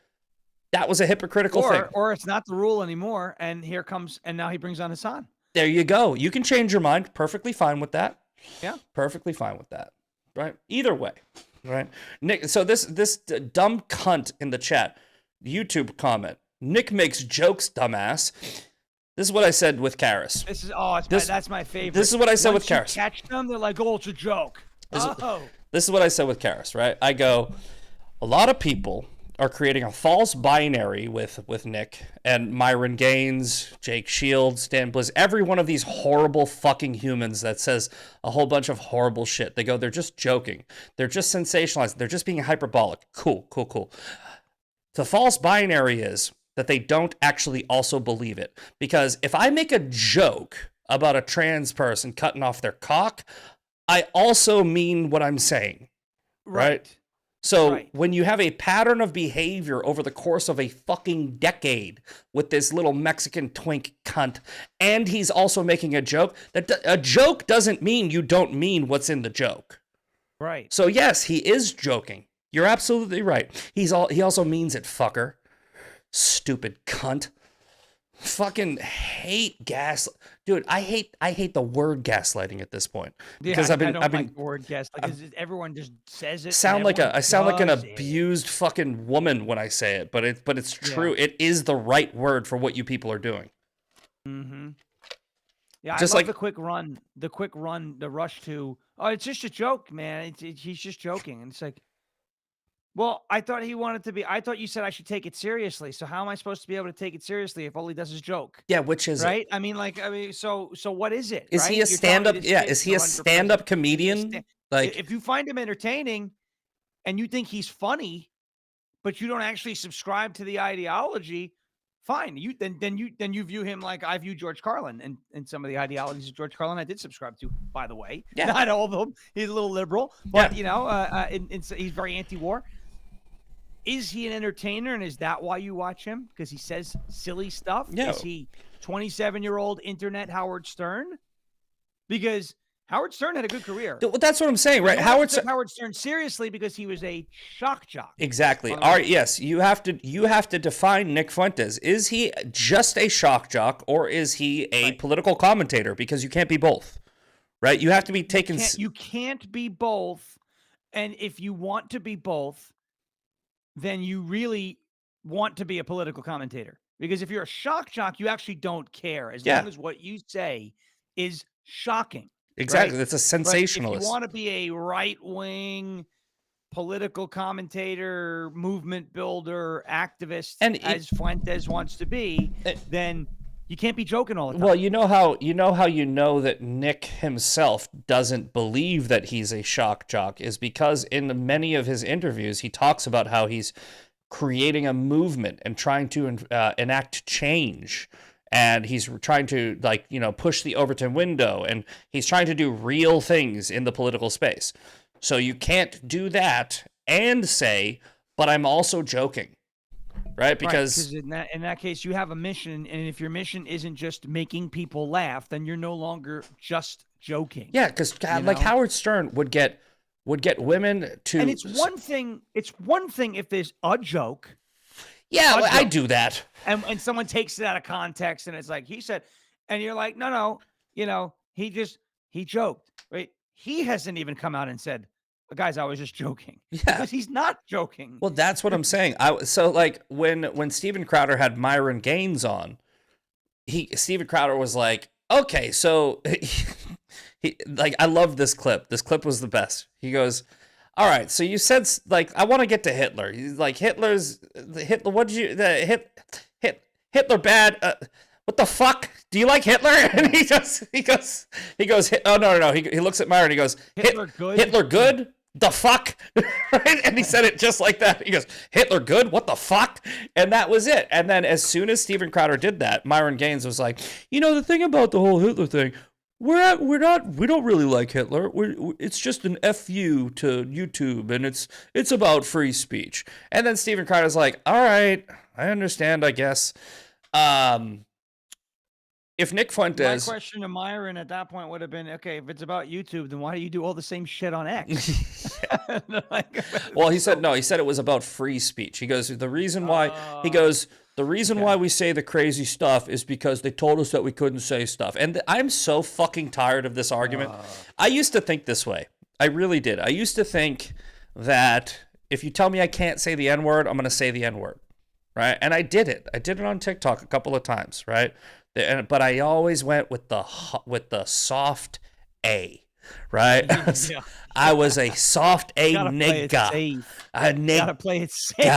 That was a hypocritical thing. Or it's not the rule anymore, and now he brings on Hassan. There you go. You can change your mind. Perfectly fine with that. Yeah. Perfectly fine with that. Right? Either way. Right? Nick, so this dumb cunt in the chat, YouTube comment, Nick makes jokes, dumbass. This is what I said with Karis. That's my favorite. This is what I said with Karis. Catch them, they're like, oh, it's a joke. This is what I said with Karis, right? I go, a lot of people are creating a false binary with Nick and Myron Gaines, Jake Shields, Dan Bliss, every one of these horrible fucking humans that says a whole bunch of horrible shit. They go, they're just joking. They're just sensationalizing. They're just being hyperbolic. Cool. The false binary is that they don't actually also believe it. Because if I make a joke about a trans person cutting off their cock, I also mean what I'm saying. Right? So when you have a pattern of behavior over the course of a fucking decade with this little Mexican twink cunt, and he's also making a joke, that a joke doesn't mean you don't mean what's in the joke. Right. So yes, he is joking. You're absolutely right. He also means it, fucker. Stupid cunt. Fucking hate dude. I hate the word gaslighting at this point because I've been like the word gaslighting. Everyone just says it. I sound like an abused fucking woman when I say it, but it's true. Yeah. It is the right word for what you people are doing. Mm-hmm. Yeah, just I love the rush to, oh, it's just a joke, man. He's just joking, and it's like, well, I thought you said I should take it seriously. So how am I supposed to be able to take it seriously if all he does is joke? Yeah, which is right? It? So what is it? Is he a stand-up? Yeah, is he a stand-up comedian? Like, if you find him entertaining and you think he's funny, but you don't actually subscribe to the ideology, fine. Then you view him like I view George Carlin and some of the ideologies of George Carlin I did subscribe to, by the way. Yeah. Not all of them. He's a little liberal, but he's very anti-war. Is he an entertainer, and is that why you watch him? Because he says silly stuff? Yeah. Is he 27-year-old internet Howard Stern? Because Howard Stern had a good career. That's what I'm saying, right? Howard Stern seriously because he was a shock jock. Exactly. All right, yes, you have to define Nick Fuentes. Is he just a shock jock, or is he a political commentator? Because you can't be both, right? You have to be taken. You can't be both, and if you want to be both, then you really want to be a political commentator. Because if you're a shock jock, you actually don't care as long as what you say is shocking. Exactly. Right? That's a sensationalist. If you want to be a right-wing political commentator, movement builder, activist, and as Fuentes wants to be, then you can't be joking all the time. Well, you know how that Nick himself doesn't believe that he's a shock jock is because in many of his interviews he talks about how he's creating a movement and trying to enact change. And he's trying to, like, you know, push the Overton window, and he's trying to do real things in the political space. So you can't do that and say, but I'm also joking, right? Because in that case, you have a mission, and if your mission isn't just making people laugh, then you're no longer just joking. Yeah, because like Howard Stern would get women to, and it's one thing if there's a joke. Yeah, I do that. And someone takes it out of context and it's like, he said, and you're like, no, you know, he joked, right? He hasn't even come out and said, guys, I was just joking. Yeah. Because he's not joking. Well, that's what I'm saying. So like when Steven Crowder had Myron Gaines on, Steven Crowder was like, okay, so he like, I love this clip. This clip was the best. He goes, all right, so you said, like, I want to get to Hitler. He's like, Hitler, what did you, Hitler bad, what the fuck? Do you like Hitler? And he goes, oh, no. He looks at Myron and he goes, Hitler good? The fuck? Right? And he said it just like that. He goes, Hitler good? What the fuck? And that was it. And then as soon as Steven Crowder did that, Myron Gaines was like, you know, the thing about the whole Hitler thing, we don't really like Hitler. It's just an FU to YouTube, and it's about free speech. And then Steven Crowder's like, all right, I understand, I guess. If Nick Fuentes... My question to Myron at that point would have been, okay, if it's about YouTube, then why do you do all the same shit on X? Well, he said it was about free speech. He goes, the reason why we say the crazy stuff is because they told us that we couldn't say stuff. And I'm so fucking tired of this argument. I used to think this way. I really did. I used to think that if you tell me I can't say the N-word, I'm going to say the N-word, right? And I did it. I did it on TikTok a couple of times, right? But I always went with the soft A, right? Yeah. I was a soft A nigga. Gotta play it safe.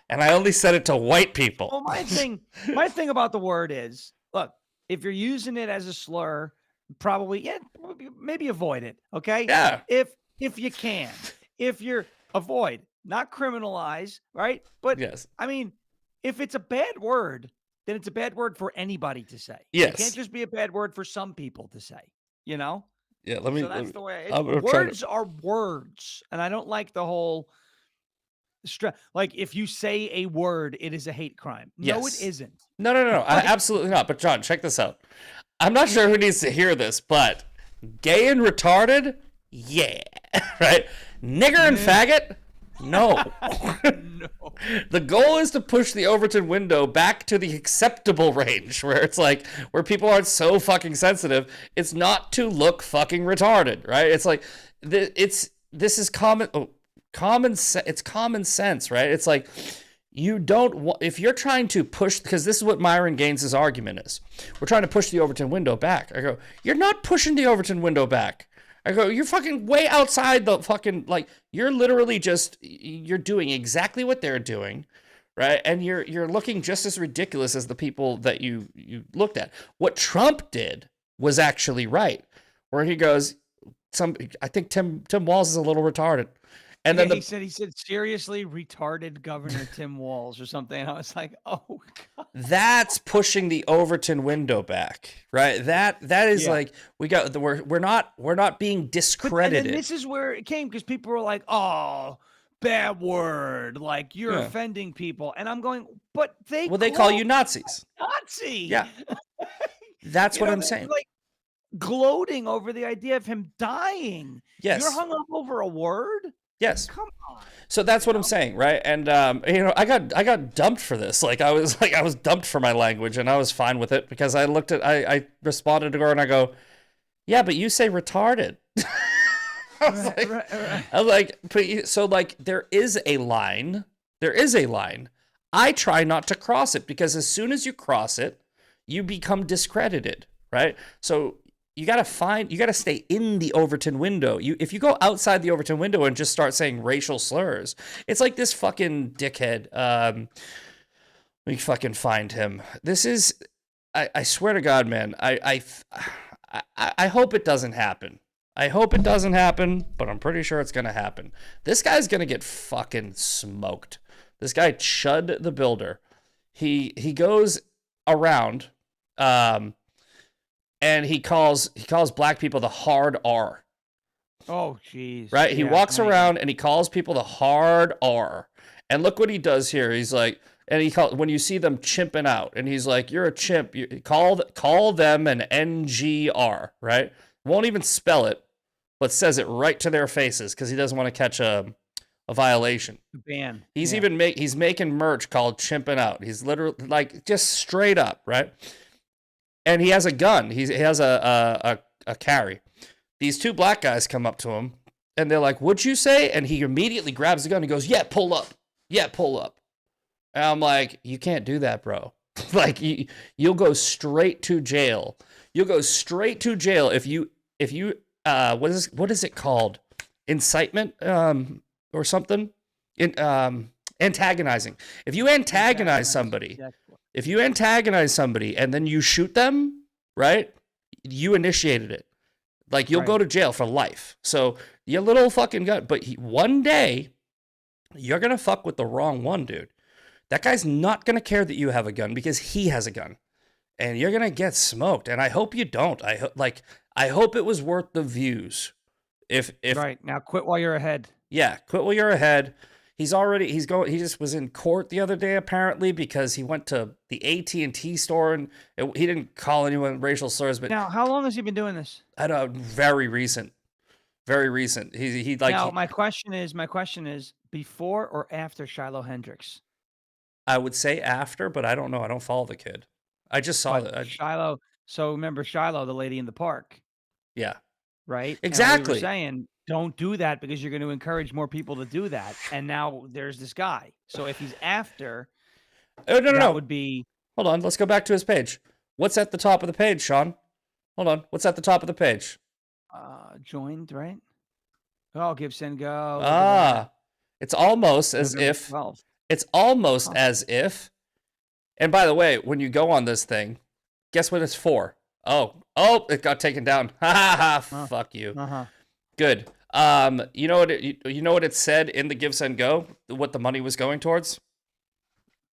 And I only said it to white people. Well, my thing about the word is, look, if you're using it as a slur, probably, maybe avoid it. Okay. Yeah. If you can, avoid, not criminalize, right? But yes, I mean, if it's a bad word, then it's a bad word for anybody to say. Yes. It can't just be a bad word for some people to say, you know? Yeah, So that's the way. Words are words. And I don't like the whole, like, if you say a word, it is a hate crime. Yes. No, it isn't. No. Absolutely not. But John, check this out. I'm not sure who needs to hear this, but gay and retarded, yeah. Right? Nigger and faggot, no. No. The goal is to push the Overton window back to the acceptable range, where it's like, where people aren't so fucking sensitive. It's not to look fucking retarded, right? It's like, this is common sense, right? It's like, you don't if you're trying to push, because this is what Myron Gaines' argument is. We're trying to push the Overton window back. I go, you're not pushing the Overton window back. I go, you're fucking way outside the fucking, like, you're literally just, you're doing exactly what they're doing, right? And you're looking just as ridiculous as the people that you looked at. What Trump did was actually right, where he goes, I think Tim Walz is a little retarded. And then he said, seriously, retarded Governor Tim Walz or something. And I was like, oh, God. That's pushing the Overton window back, right? That is like, we're not being discredited. And this is where it came, because people were like, oh, bad word, like you're offending people. And I'm going, but they call you Nazis. Nazi. Yeah. That's what I'm saying. Like gloating over the idea of him dying. Yes. You're hung up over a word? Yes. Come on. So that's what I'm saying, right? And I got dumped for this. Like I was dumped for my language, and I was fine with it, because I responded to her and I go, yeah, but you say retarded. I was like, so like there is a line. I try not to cross it, because as soon as you cross it, you become discredited, right? So you gotta stay in the Overton window. If you go outside the Overton window and just start saying racial slurs, it's like this fucking dickhead. Let me fucking find him. This is, I swear to God, man. I hope it doesn't happen. I hope it doesn't happen, but I'm pretty sure it's gonna happen. This guy's gonna get fucking smoked. This guy Chud the Builder. He goes around, and he calls black people the hard R. Oh, jeez. Right? He walks around and he calls people the hard R. And look what he does here. He's like, and when you see them chimping out, and he's like, "You're a chimp." Call them an NGR. Right? Won't even spell it, but says it right to their faces because he doesn't want to catch a violation. Ban. He's he's making merch called chimping out. He's literally like just straight up, right? And he has a gun. He has a carry. These two black guys come up to him and they're like, "What'd you say?" And he immediately grabs the gun and goes, "Yeah, pull up. Yeah, pull up." And I'm like, "You can't do that, bro. Like you'll go straight to jail. You'll go straight to jail if you what is it called? Incitement or something? Antagonizing. If you antagonize somebody, and then you shoot them, right? You initiated it. Like you'll go to jail for life. So your little fucking gun. But one day, you're gonna fuck with the wrong one, dude. That guy's not gonna care that you have a gun because he has a gun, and you're gonna get smoked. And I hope you don't. I hope it was worth the views. If right now, quit while you're ahead. Yeah, quit while you're ahead. He just was in court the other day apparently because he went to the AT&T store and he didn't call anyone racial slurs. But now, how long has he been doing this? I don't know. Very recent. Very recent. He like. Now, my question is before or after Shiloh Hendricks? I would say after, but I don't know. I don't follow the kid. I just saw that Shiloh. So remember Shiloh, the lady in the park. Yeah. Right. Exactly. And we were saying, don't do that because you're going to encourage more people to do that. And now there's this guy. So if he's after, no, would be. Hold on. Let's go back to his page. What's at the top of the page, Sean? Hold on. What's at the top of the page? Joined, right? Oh, give, send, go. It's almost as if. 12. It's almost as if. And by the way, when you go on this thing, guess what it's for? Oh, it got taken down. Ha ha. Fuck you. Good. You know what it said in the Give Send Go? What the money was going towards?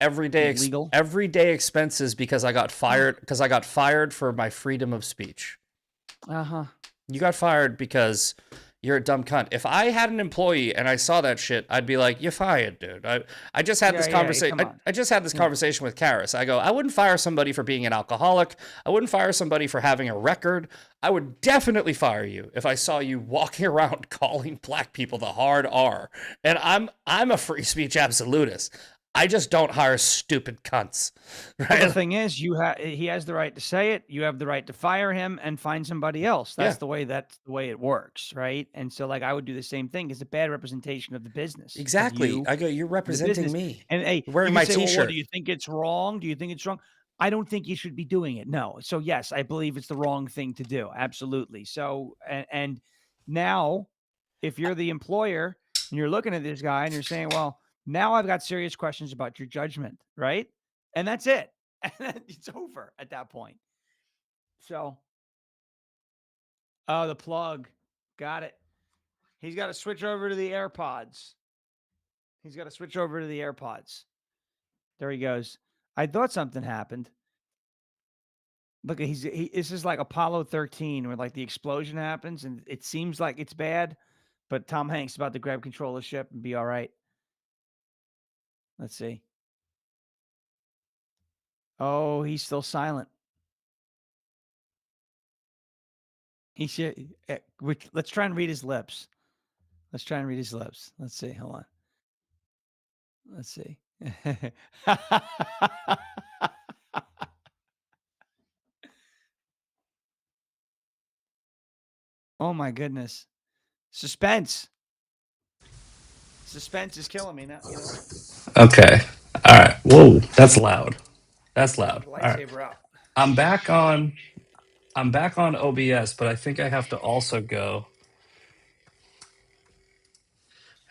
Everyday expenses because I got fired for my freedom of speech. You got fired because you're a dumb cunt. If I had an employee and I saw that shit, I'd be like, "You're fired, dude." I just had this conversation. I just had this conversation with Karis. I go, I wouldn't fire somebody for being an alcoholic. I wouldn't fire somebody for having a record. I would definitely fire you if I saw you walking around calling black people the hard R. And I'm a free speech absolutist. I just don't hire stupid cunts. Right? Well, the thing is, he has the right to say it. You have the right to fire him and find somebody else. That's the way it works, right? And so, like, I would do the same thing. It's a bad representation of the business. Exactly. I go, you're representing me. And hey, wearing my T-shirt. Well, do you think it's wrong? Do you think it's wrong? I don't think you should be doing it. No. So yes, I believe it's the wrong thing to do. Absolutely. So and now, if you're the employer and you're looking at this guy and you're saying, well, now I've got serious questions about your judgment, right? And that's it. And it's over at that point. So, the plug. Got it. He's got to switch over to the AirPods. There he goes. I thought something happened. Look, this is like Apollo 13 where like the explosion happens and it seems like it's bad, but Tom Hanks is about to grab control of the ship and be all right. Let's see. Oh, he's still silent. He should. Let's try and read his lips. Let's see. Hold on. Let's see. Oh my goodness. Suspense is killing me now. You know? Okay. All right. Whoa, that's loud. All right. Out. I'm back on I'm back on OBS, but I think I have to also go.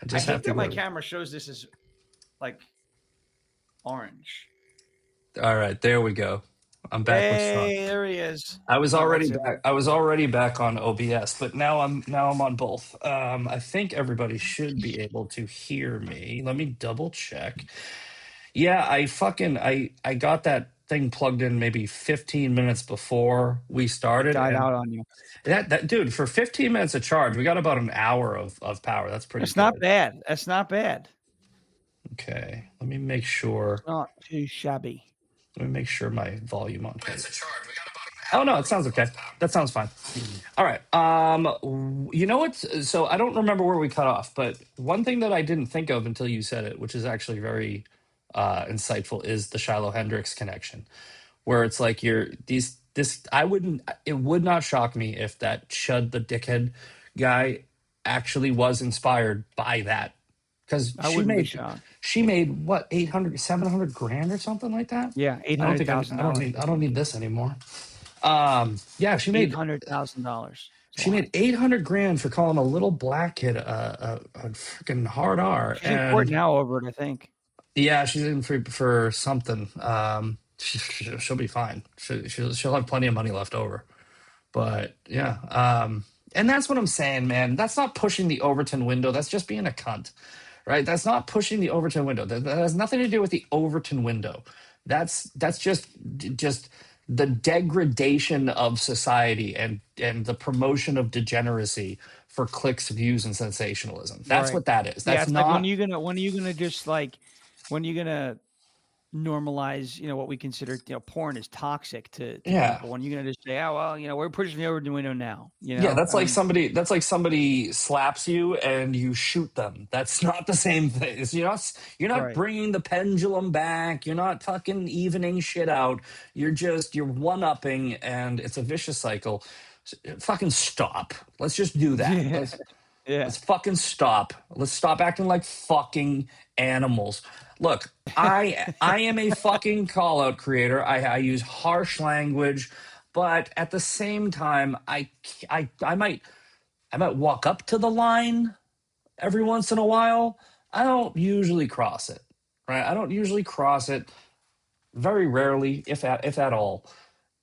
I hate that my camera shows this as like orange. All right, there we go. I'm back with Shawn. Hey, there he is. I was already back. I was already back on OBS, but now I'm on both. I think everybody should be able to hear me. Let me double check. Yeah, I got that thing plugged in maybe 15 minutes before we started. Died out on you. That dude, for 15 minutes of charge, we got about an hour of power. That's pretty. It's not bad. That's not bad. Okay, let me make sure. It's not too shabby. Let me make sure my volume on here. Oh no, it sounds okay. That sounds fine. All right. You know what? So I don't remember where we cut off, but one thing that I didn't think of until you said it, which is actually very insightful, is the Shiloh Hendrix connection, where it's like it would not shock me if that Chud the Dickhead guy actually was inspired by that, because she made what, 800, 700 grand or something like that. Yeah, $800,000. I don't need this anymore. Yeah, she made $800,000. She made 800 grand for calling a little black kid a freaking hard R. She's in court now over it, I think. Yeah, she's in for something. She'll be fine. She'll have plenty of money left over. But yeah, and that's what I'm saying, man. That's not pushing the Overton window. That's just being a cunt, right? That's not pushing the Overton window. That has nothing to do with the Overton window. That's just the degradation of society and the promotion of degeneracy for clicks, views, and sensationalism. That's what that is. That's not. Like when are you gonna normalize, what we consider, porn is toxic to people. When you're gonna just say, oh well, we're pushing the Overton window now. Yeah, that's like somebody slaps you and you shoot them. That's not the same thing. You're not bringing the pendulum back. You're not fucking evening shit out. You're one-upping, and it's a vicious cycle. Fucking stop. Let's just do that. Let's fucking stop. Let's stop acting like fucking animals. Look, I am a fucking call-out creator. I use harsh language, but at the same time, I might walk up to the line every once in a while. I don't usually cross it, right? I don't usually cross it. Very rarely, if at all.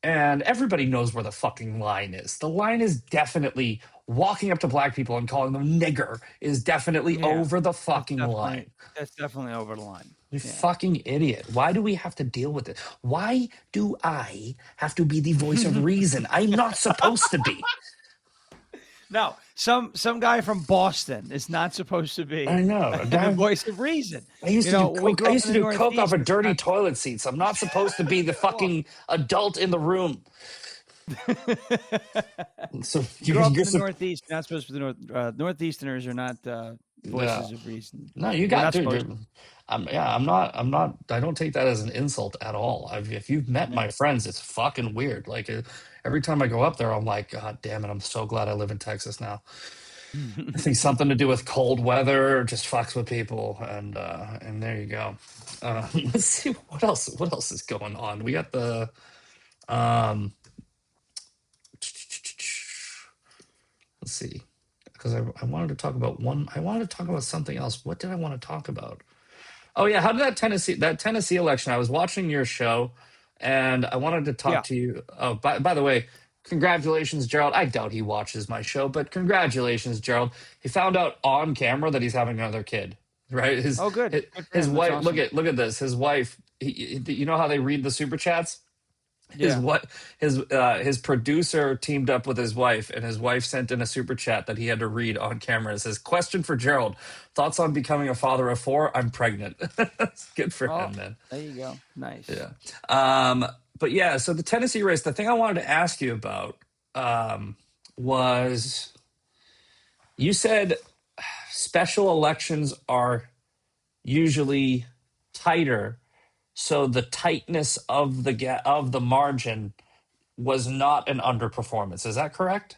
And everybody knows where the fucking line is. The line is definitely walking up to black people and calling them nigger is definitely over the fucking line. That's definitely over the line. You fucking idiot. Why do we have to deal with it? Why do I have to be the voice of reason? I'm not supposed to be. No, some guy from Boston is not supposed to be. I know. The voice of reason. I used to do coke off of dirty toilet seats. I'm not supposed to be the fucking adult in the room. So you grew up in the Northeast. You're not supposed to be the Northeasterners are not voices of reason. No, you got to. I'm not. I don't take that as an insult at all. If you've met my friends, it's fucking weird. Like every time I go up there, I'm like, God damn it! I'm so glad I live in Texas now. I think something to do with cold weather just fucks with people, and there you go. Let's see what else. What else is going on? We got the. Let's see, because I wanted to talk about one. I wanted to talk about something else. What did I want to talk about? Oh yeah, how did that Tennessee election? I was watching your show, and I wanted to talk to you. Oh, by the way, congratulations, Gerald. I doubt he watches my show, but congratulations, Gerald. He found out on camera that he's having another kid. Right? Good. His wife. Awesome. Look at this. His wife. You know how they read the super chats? His producer teamed up with his wife, and his wife sent in a super chat that he had to read on camera. It says, "Question for Gerald: thoughts on becoming a father of 4? I'm pregnant." Good for him, man. There you go. Nice. Yeah. But yeah, so the Tennessee race. The thing I wanted to ask you about was, you said special elections are usually tighter. So the tightness of the margin was not an underperformance. Is that correct?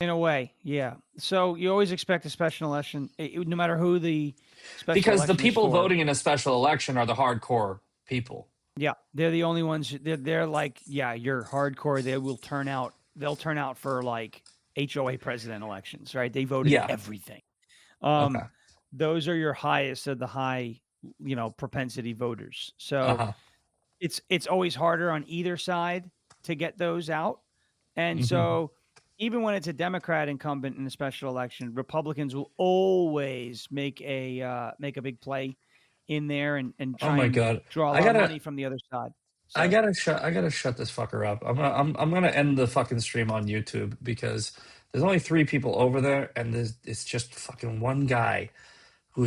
In a way, yeah. So you always expect a special election, no matter who the special because election the people is for. voting in a special election are the hardcore people. Yeah, they're the only ones. They're like, you're hardcore. They will turn out they'll turn out for like HOA president elections, right? They voted everything. Those are your highest of the high, propensity voters. So it's always harder on either side to get those out. And so even when it's a Democrat incumbent in a special election, Republicans will always make a big play in there and try and draw a lot of money from the other side. So. I gotta shut this fucker up. I'm gonna end the fucking stream on YouTube because there's only 3 people over there, and it's just fucking one guy